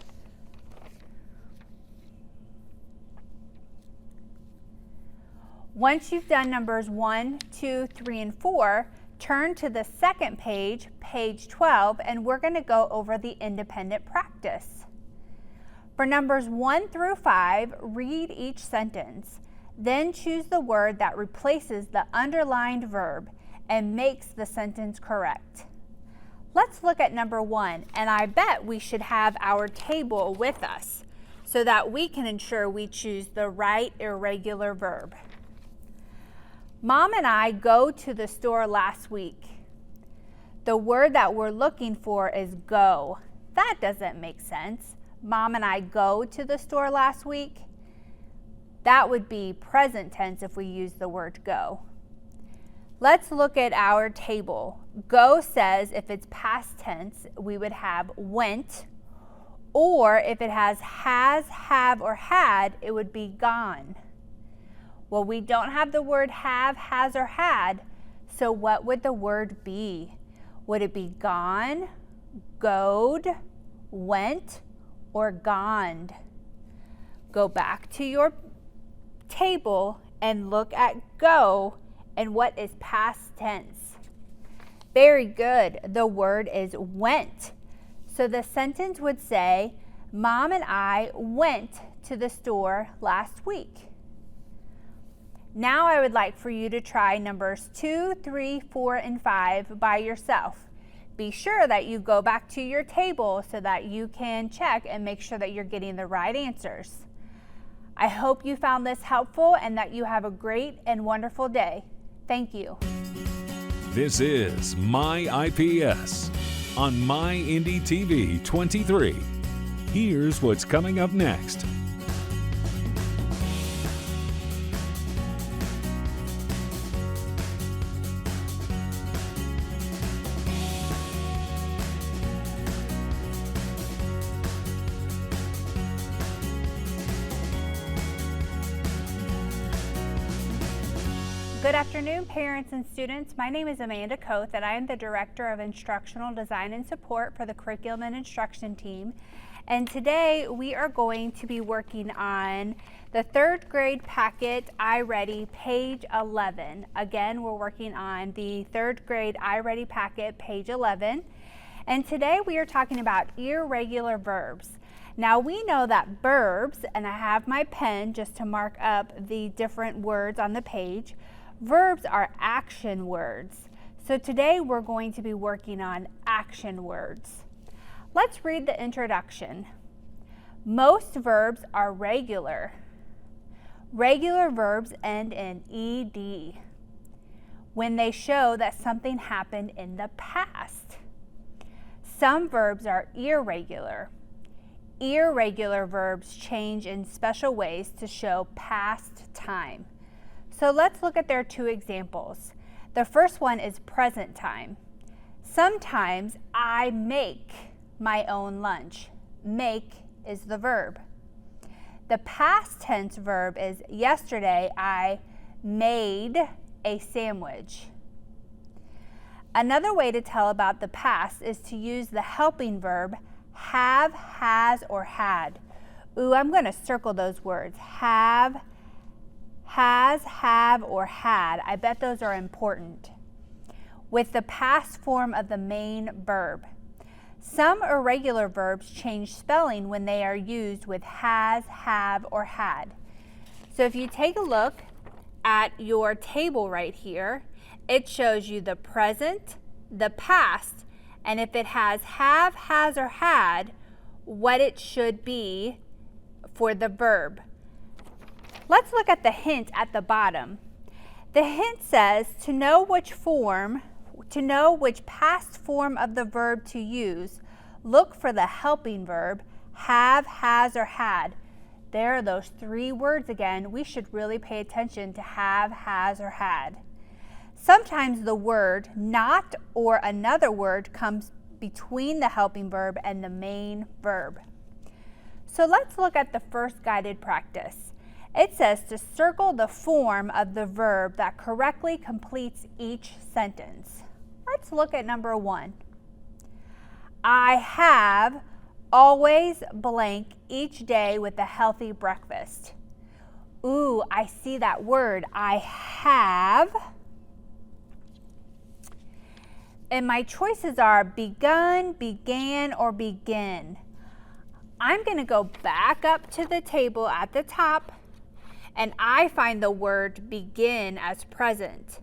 Once you've done numbers 1, 2, 3, and 4, turn to the second page, page 12, and we're going to go over the independent practice. For numbers 1 through 5, read each sentence. Then choose the word that replaces the underlined verb and makes the sentence correct. Let's look at number 1, and I bet we should have our table with us so that we can ensure we choose the right irregular verb. Mom and I go to the store last week. The word that we're looking for is go. That doesn't make sense. Mom and I go to the store last week. That would be present tense if we use the word go. Let's look at our table. Go says if it's past tense, we would have went, or if it has, have, or had, it would be gone. Well, we don't have the word have, has, or had, so what would the word be? Would it be gone, goed, went, or goned? Go back to your table and look at go and what is past tense. Very good. The word is went. So the sentence would say, Mom and I went to the store last week. Now I would like for you to try numbers 2, 3, 4, and 5 by yourself. Be sure that you go back to your table so that you can check and make sure that you're getting the right answers. I hope you found this helpful and that you have a great and wonderful day. Thank you. This is MyIPS. on MyINDY-TV 23. Here's what's coming up next. Good afternoon, parents and students. My name is Amanda Koth, and I am the Director of Instructional Design and Support for the Curriculum and Instruction team. And today we are going to be working on the third grade packet, iReady, page 11. Again, we're working on the third grade iReady packet, page 11. And today we are talking about irregular verbs. Now we know that verbs, and I have my pen just to mark up the different words on the page, verbs are action words. So today we're going to be working on action words. Let's read the introduction. Most verbs are regular. Regular verbs end in ed when they show that something happened in the past. Some verbs are irregular. Irregular verbs change in special ways to show past time. So let's look at their two examples. The first one is present time. Sometimes I make my own lunch. Make is the verb. The past tense verb is yesterday I made a sandwich. Another way to tell about the past is to use the helping verb have, has, or had. Ooh, I'm going to circle those words. Have, has, have, or had. I bet those are important. With the past form of the main verb. Some irregular verbs change spelling when they are used with has, have, or had. So if you take a look at your table right here, it shows you the present, the past, and if it has have, has, or had, what it should be for the verb. Let's look at the hint at the bottom. The hint says to know which past form of the verb to use, look for the helping verb have, has, or had. There are those three words again. We should really pay attention to have, has, or had. Sometimes the word not or another word comes between the helping verb and the main verb. So let's look at the first guided practice. It says to circle the form of the verb that correctly completes each sentence. Let's look at number 1. I have always blank each day with a healthy breakfast. Ooh, I see that word. I have. And my choices are begun, began, or begin. I'm going to go back up to the table at the top, and I find the word begin as present.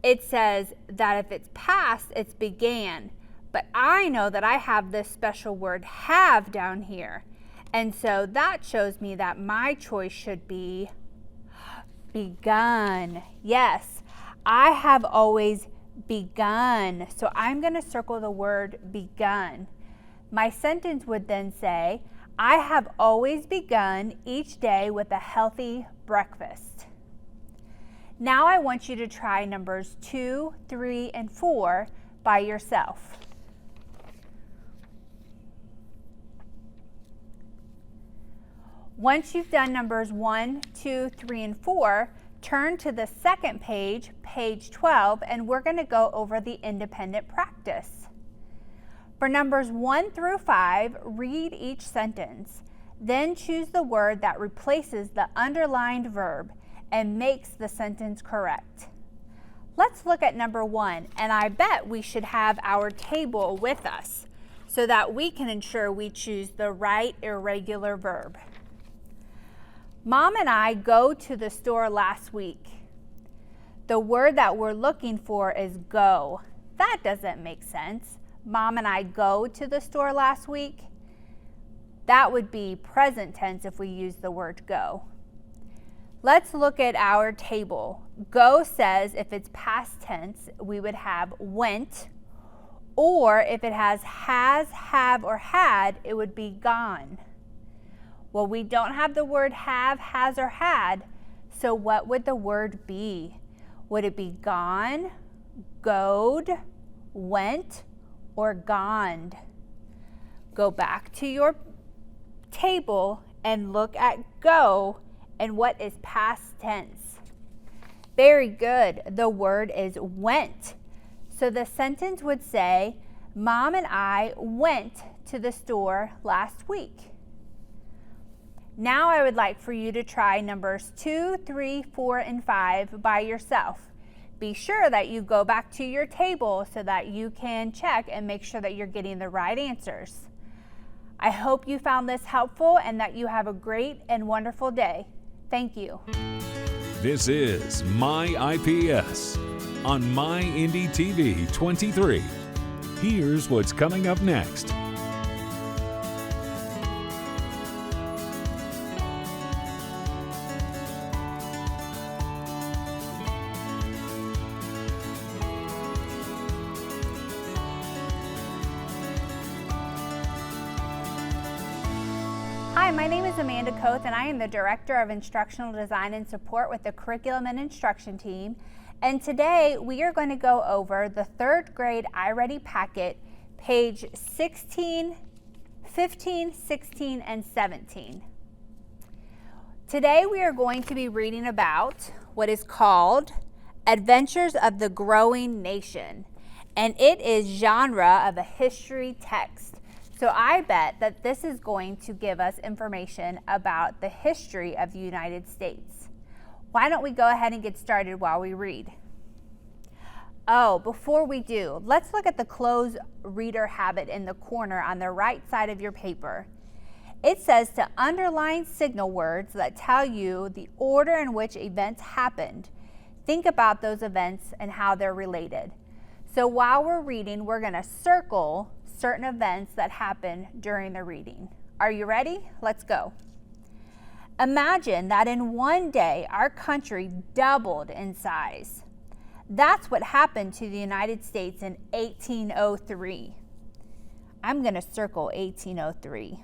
It says that if it's past, it's began. But I know that I have this special word have down here. And so that shows me that my choice should be begun. Yes, I have always begun. So I'm going to circle the word begun. My sentence would then say, I have always begun each day with a healthy breakfast. Now I want you to try numbers 2, 3, and 4 by yourself. Once you've done numbers 1, 2, 3, and 4, turn to the second page, page 12, and we're going to go over the independent practice. For numbers 1 through 5, read each sentence. Then choose the word that replaces the underlined verb and makes the sentence correct. Let's look at number 1, and I bet we should have our table with us so that we can ensure we choose the right irregular verb. Mom and I go to the store last week. The word that we're looking for is go. That doesn't make sense. Mom and I go to the store last week. That would be present tense if we use the word go. Let's look at our table. Go says if it's past tense, we would have went, Or if it has, have, or had, it would be gone. Well, we don't have the word have, has, or had, so what would the word be? Would it be gone, goed, went, or goned? Go back to your table and look at go and what is past tense. Very good. The word is went. So the sentence would say, Mom and I went to the store last week. Now I would like for you to try numbers 2, 3, 4, and 5 by yourself. Be sure that you go back to your table so that you can check and make sure that you're getting the right answers. I hope you found this helpful and that you have a great and wonderful day. Thank you. This is MyIPS on MyINDY-TV 23. Here's what's coming up next. Hi, my name is Amanda Koth and I am the Director of Instructional Design and Support with the Curriculum and Instruction team. And today we are going to go over the 3rd grade iReady packet, page 16, 15, 16, and 17. Today we are going to be reading about what is called Adventures of the Growing Nation, and it is genre of a history text. So I bet that this is going to give us information about the history of the United States. Why don't we go ahead and get started while we read? Oh, before we do, let's look at the closed reader habit in the corner on the right side of your paper. It says to underline signal words that tell you the order in which events happened. Think about those events and how they're related. So while we're reading, we're going to circle certain events that happen during the reading. Are you ready? Let's go. Imagine that in one day, our country doubled in size. That's what happened to the United States in 1803. I'm going to circle 1803.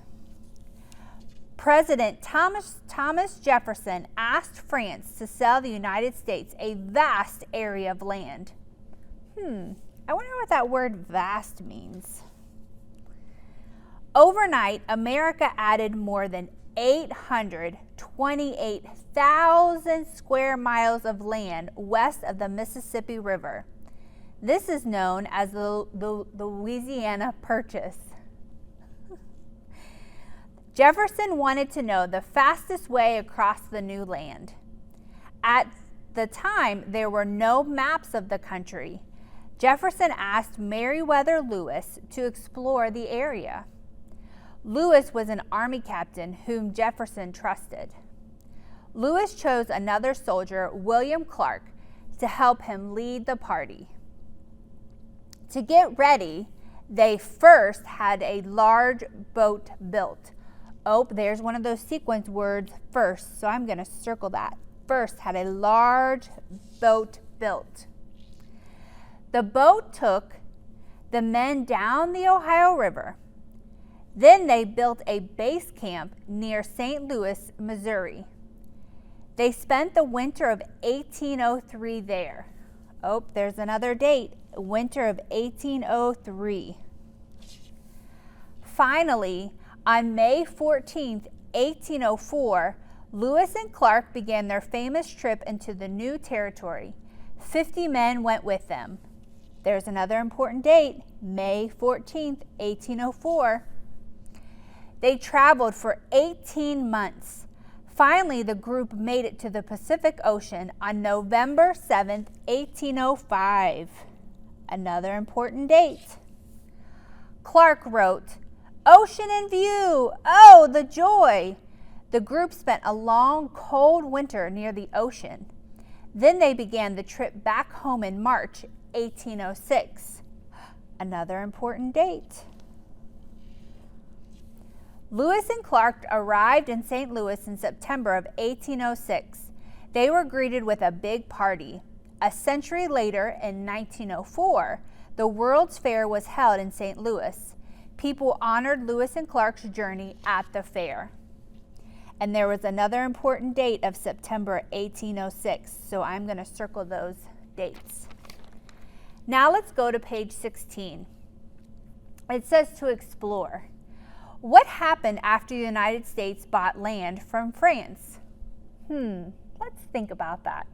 President Thomas Jefferson asked France to sell the United States a vast area of land. I wonder what that word vast means. Overnight, America added more than 828,000 square miles of land west of the Mississippi River. This is known as the Louisiana Purchase. Jefferson wanted to know the fastest way across the new land. At the time, there were no maps of the country. Jefferson asked Meriwether Lewis to explore the area. Lewis was an army captain whom Jefferson trusted. Lewis chose another soldier, William Clark, to help him lead the party. To get ready, they first had a large boat built. Oh, there's one of those sequence words, first, so I'm going to circle that. First had a large boat built. The boat took the men down the Ohio River. Then they built a base camp near St. Louis, Missouri. They spent the winter of 1803 there. Oh, there's another date, winter of 1803. Finally, on May 14th, 1804, Lewis and Clark began their famous trip into the new territory. 50 men went with them. There's another important date, May 14th, 1804. They traveled for 18 months. Finally, the group made it to the Pacific Ocean on November 7th, 1805. Another important date. Clark wrote, "Ocean in view! Oh, the joy!" The group spent a long, cold winter near the ocean. Then they began the trip back home in March 1806. Another important date. Lewis and Clark arrived in St. Louis in September of 1806. They were greeted with a big party. A century later, in 1904, The World's Fair was held in St. Louis. People honored Lewis and Clark's journey at the fair. And there was another important date of September 1806, so I'm going to circle those dates. Now let's go to page 16. It says to explore. What happened after the United States bought land from France? Let's think about that.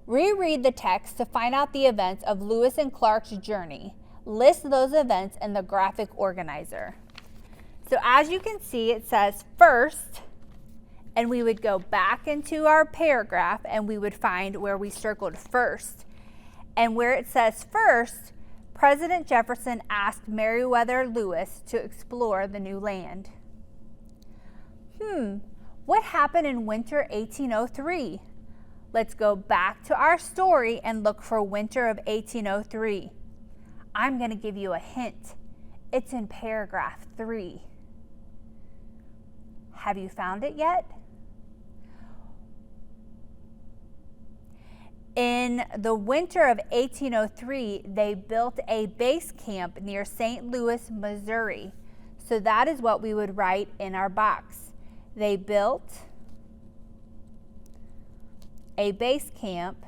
Reread the text to find out the events of Lewis and Clark's journey. List those events in the graphic organizer. So as you can see, it says first, and we would go back into our paragraph and we would find where we circled first. And where it says first, President Jefferson asked Meriwether Lewis to explore the new land. What happened in winter 1803? Let's go back to our story and look for winter of 1803. I'm going to give you a hint. It's in paragraph 3. Have you found it yet? In the winter of 1803, they built a base camp near St. Louis, Missouri. So that is what we would write in our box. They built a base camp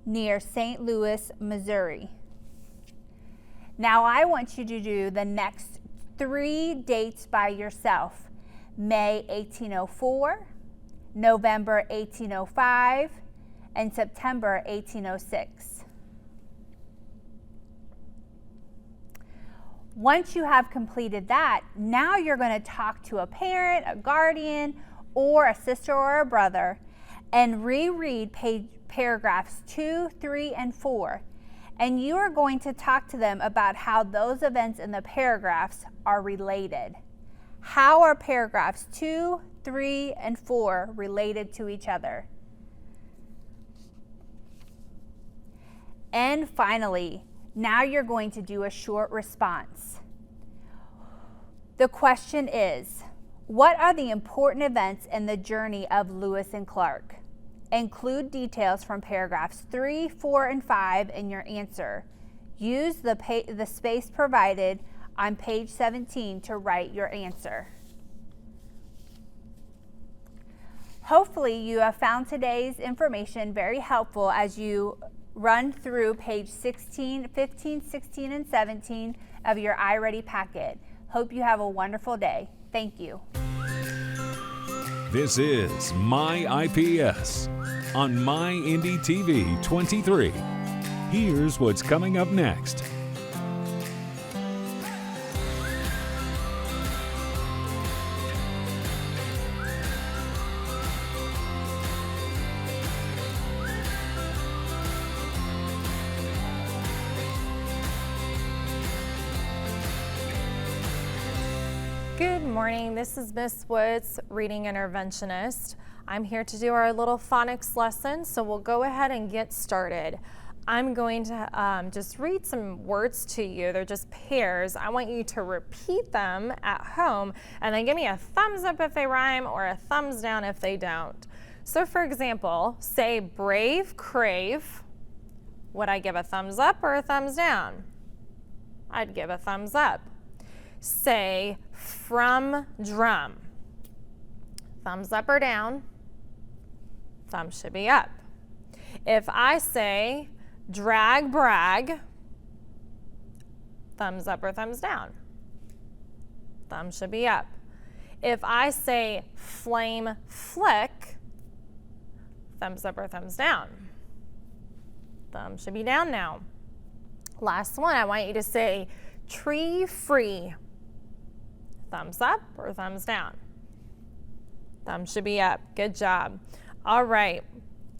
near St. Louis, Missouri. Now I want you to do the next 3 dates by yourself. May 1804, November 1805, and September 1806. Once you have completed that, now you're going to talk to a parent, a guardian, or a sister or a brother and reread paragraphs 2, 3, and 4. And you are going to talk to them about how those events in the paragraphs are related. How are paragraphs 2, 3, and 4 related to each other? And finally, now you're going to do a short response. The question is, what are the important events in the journey of Lewis and Clark? Include details from paragraphs 3, 4, and 5 in your answer. Use the space provided on page 17 to write your answer. Hopefully you have found today's information very helpful as you run through page 16, 15, 16, and 17 of your iReady packet. Hope you have a wonderful day. Thank you. This is MyIPS on MyINDY-TV 23. Here's what's coming up next. Good morning, this is Miss Woods, reading interventionist. I'm here to do our little phonics lesson, so we'll go ahead and get started. I'm going to just read some words to you. They're just pairs. I want you to repeat them at home and then give me a thumbs up if they rhyme or a thumbs down if they don't. So for example, say brave, crave. Would I give a thumbs up or a thumbs down? I'd give a thumbs up. Say from drum. Thumbs up or down? Thumb should be up. If I say drag, brag, thumbs up or thumbs down? Thumb should be up. If I say flame, flick, thumbs up or thumbs down? Thumb should be down now. Last one, I want you to say tree free. Thumbs up or thumbs down? Thumb should be up. Good job. All right,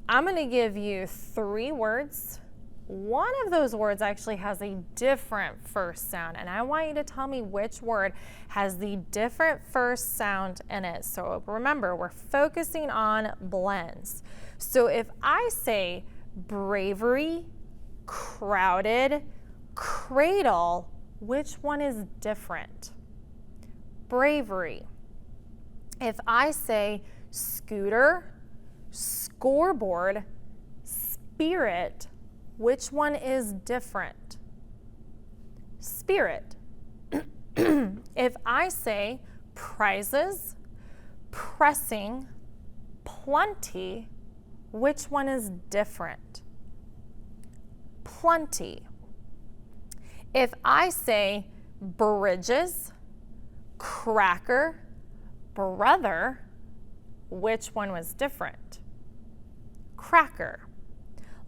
I'm going to give you 3 words. One of those words actually has a different first sound, and I want you to tell me which word has the different first sound in it. So remember, we're focusing on blends. So if I say bravery, crowded, cradle, which one is different? Bravery. If I say scooter, scoreboard, spirit, which one is different? Spirit. If I say prizes, pressing, plenty, which one is different? Plenty. If I say bridges, cracker, brother, which one was different? Cracker.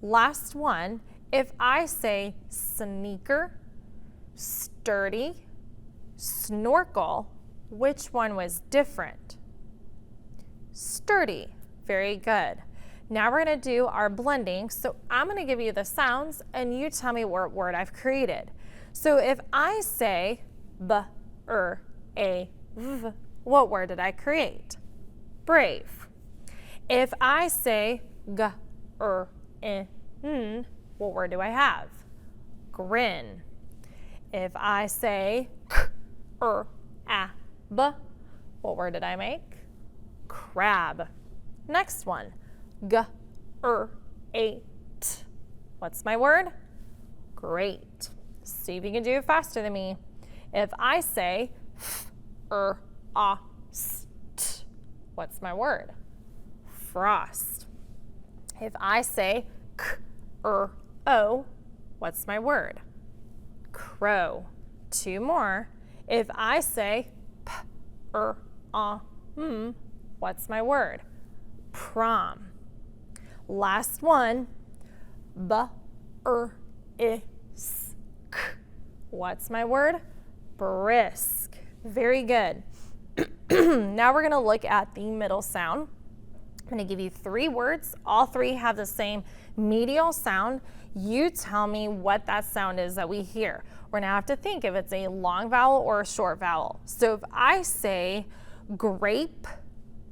Last one, if I say sneaker, sturdy, snorkel, which one was different? Sturdy. Very good. Now we're going to do our blending. So I'm going to give you the sounds and you tell me what word I've created. So if I say b-r-a-v, what word did I create? Brave. If I say g-r-in, what word do I have? Grin. If I say k-r-a-b, what word did I make? Crab. Next one, g-r-a-t. What's my word? Great. See if you can do it faster than me. If I say f-r-a-s-t, what's my word? Frost. If I say k-r-o, what's my word? Crow. Two more. If I say p-r-a-m, what's my word? Prom. Last one, b-r-i-s-k. What's my word? Brisk. Very good. Now we're going to look at the middle sound. I'm going to give you 3 words. All 3 have the same medial sound. You tell me what that sound is that we hear. We're going to have to think if it's a long vowel or a short vowel. So if I say grape,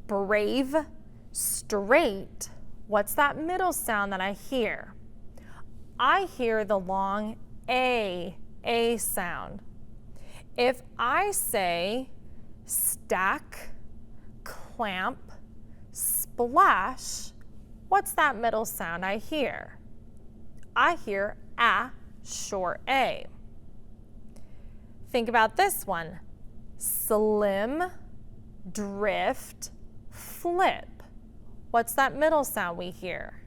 brave, straight, what's that middle sound that I hear? I hear the long A sound. If I say stack, clamp, splash, what's that middle sound I hear? I hear a short A. Think about this one. Slim, drift, flip. What's that middle sound we hear?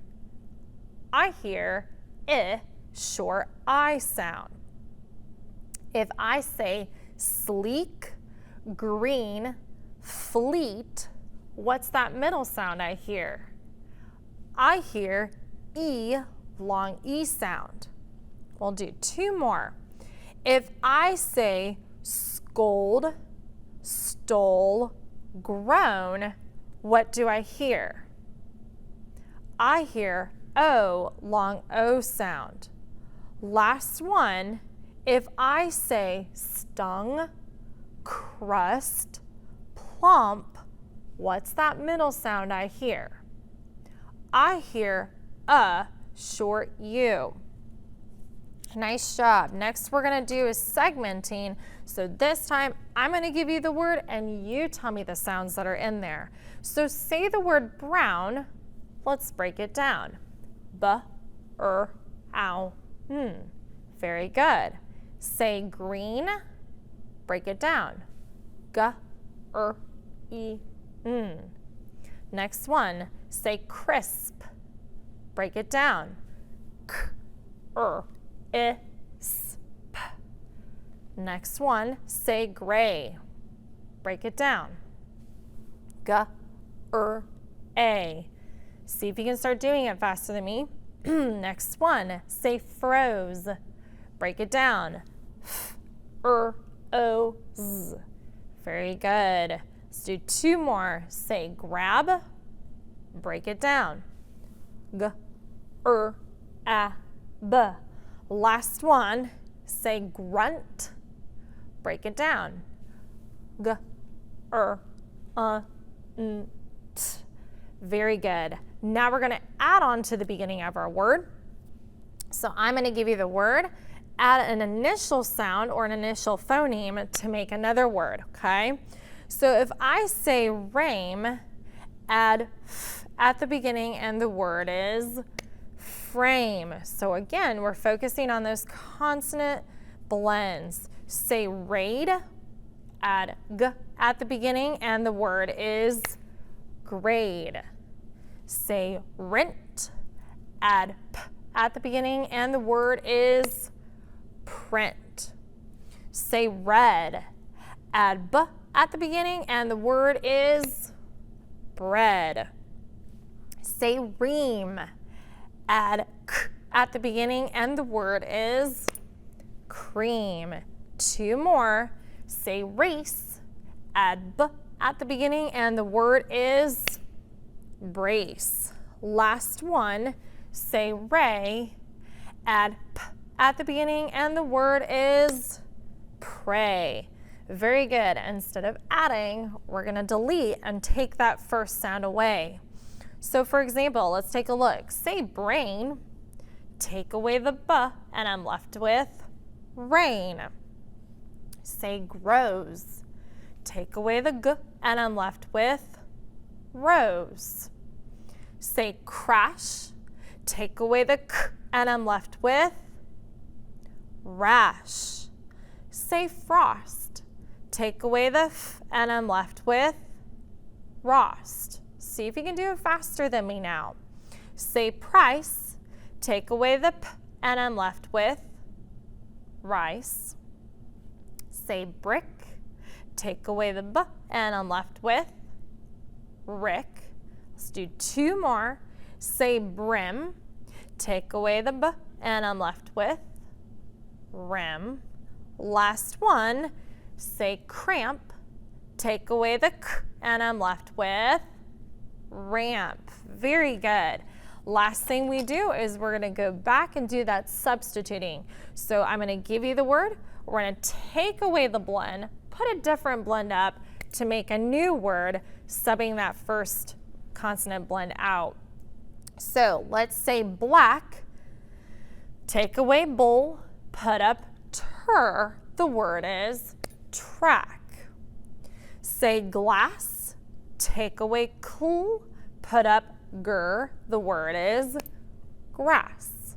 I hear I short I sound. If I say sleek, green, fleet, what's that middle sound I hear? I hear E, long E sound. We'll do 2 more. If I say scold, stole, grown, what do I hear? I hear O, long O sound. Last one, if I say stung, crust, plump, what's that middle sound I hear? I hear a short U. Nice job. Next we're going to do is segmenting. So this time I'm going to give you the word and you tell me the sounds that are in there. So say the word brown. Let's break it down. B-r-ow-n. Very good. Say green. Break it down. G-r-e-n. Next one. Say crisp. Break it down. K-r-i-s-p. Next one. Say gray. Break it down. G-r-a. See if you can start doing it faster than me. Next one, say froze. Break it down. F-r-o-z. Very good. Let's do 2 more. Say grab. Break it down. G-r-a-b. Last one, say grunt. Break it down. G-r-u-n-t. Very good. Now we're going to add on to the beginning of our word. So I'm going to give you the word, add an initial sound or an initial phoneme to make another word, okay? So if I say rain, add f at the beginning and the word is frame. So again, we're focusing on those consonant blends. Say raid, add g at the beginning, and the word is grade. Say rent, add p at the beginning, and the word is print. Say red, add b at the beginning, and the word is bread. Say ream, add k at the beginning, and the word is cream. 2 more. Say race, add b at the beginning, and the word is brace. Last one. Say ray, add p at the beginning, and the word is pray. Very good. Instead of adding, we're going to delete and take that first sound away. So for example, let's take a look. Say brain, take away the b, and I'm left with rain. Say grows, take away the g, and I'm left with rose. Say crash, take away the k, and I'm left with rash. Say frost, take away the f, and I'm left with rost. See if you can do it faster than me now. Say price, take away the p, and I'm left with rice. Say brick, take away the b, and I'm left with rick. Let's do 2 more. Say brim, take away the b, and I'm left with rim. Last one. Say cramp, take away the k, and I'm left with ramp. Very good. Last thing we do is we're going to go back and do that substituting. So I'm going to give you the word. We're going to take away the blend, put a different blend up to make a new word, subbing that first consonant blend out. So let's say black, take away bull, put up tur, the word is track. Say glass, take away cool, put up gur, the word is grass.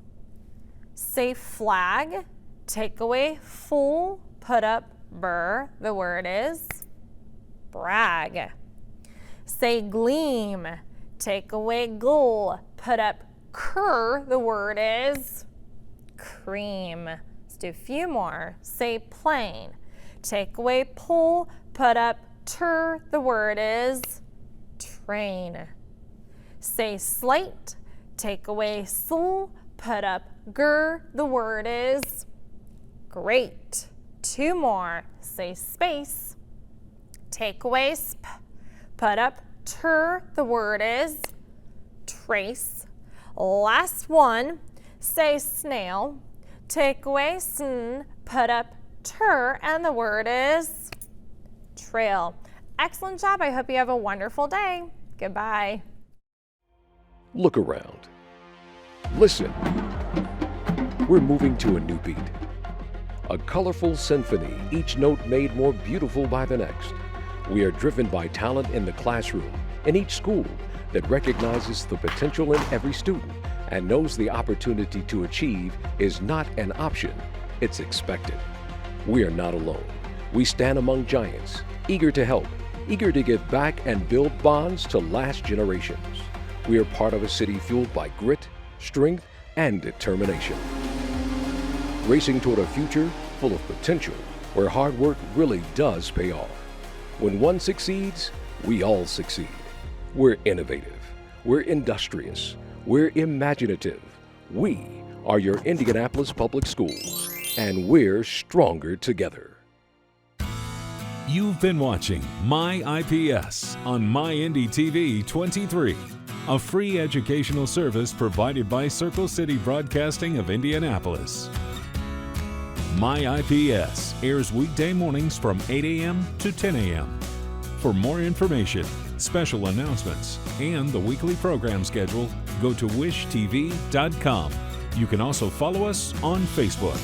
Say flag, take away full, put up burr, the word is brag. Say gleam, take away gull, put up cur, the word is cream. Let's do a few more. Say plain, take away pull, put up tur, the word is train. Say slate, take away sul, put up gur, the word is great. 2 more. Say space, take away sp, put up tur, the word is trace. Last one. Say snail, take away sn, put up tur, and the word is trail. Excellent job. I hope you have a wonderful day. Goodbye. Look around. Listen. We're moving to a new beat. A colorful symphony, each note made more beautiful by the next. We are driven by talent in the classroom, in each school, that recognizes the potential in every student and knows the opportunity to achieve is not an option, it's expected. We are not alone. We stand among giants, eager to help, eager to give back and build bonds to last generations. We are part of a city fueled by grit, strength, and determination. Racing toward a future full of potential, where hard work really does pay off. When one succeeds, we all succeed. We're innovative, we're industrious, we're imaginative. We are your Indianapolis Public Schools, and we're stronger together. You've been watching MyIPS on MyINDY-TV 23, a free educational service provided by Circle City Broadcasting of Indianapolis. MyIPS airs weekday mornings from 8 a.m. to 10 a.m. For more information, special announcements, and the weekly program schedule, go to wishtv.com. You can also follow us on Facebook.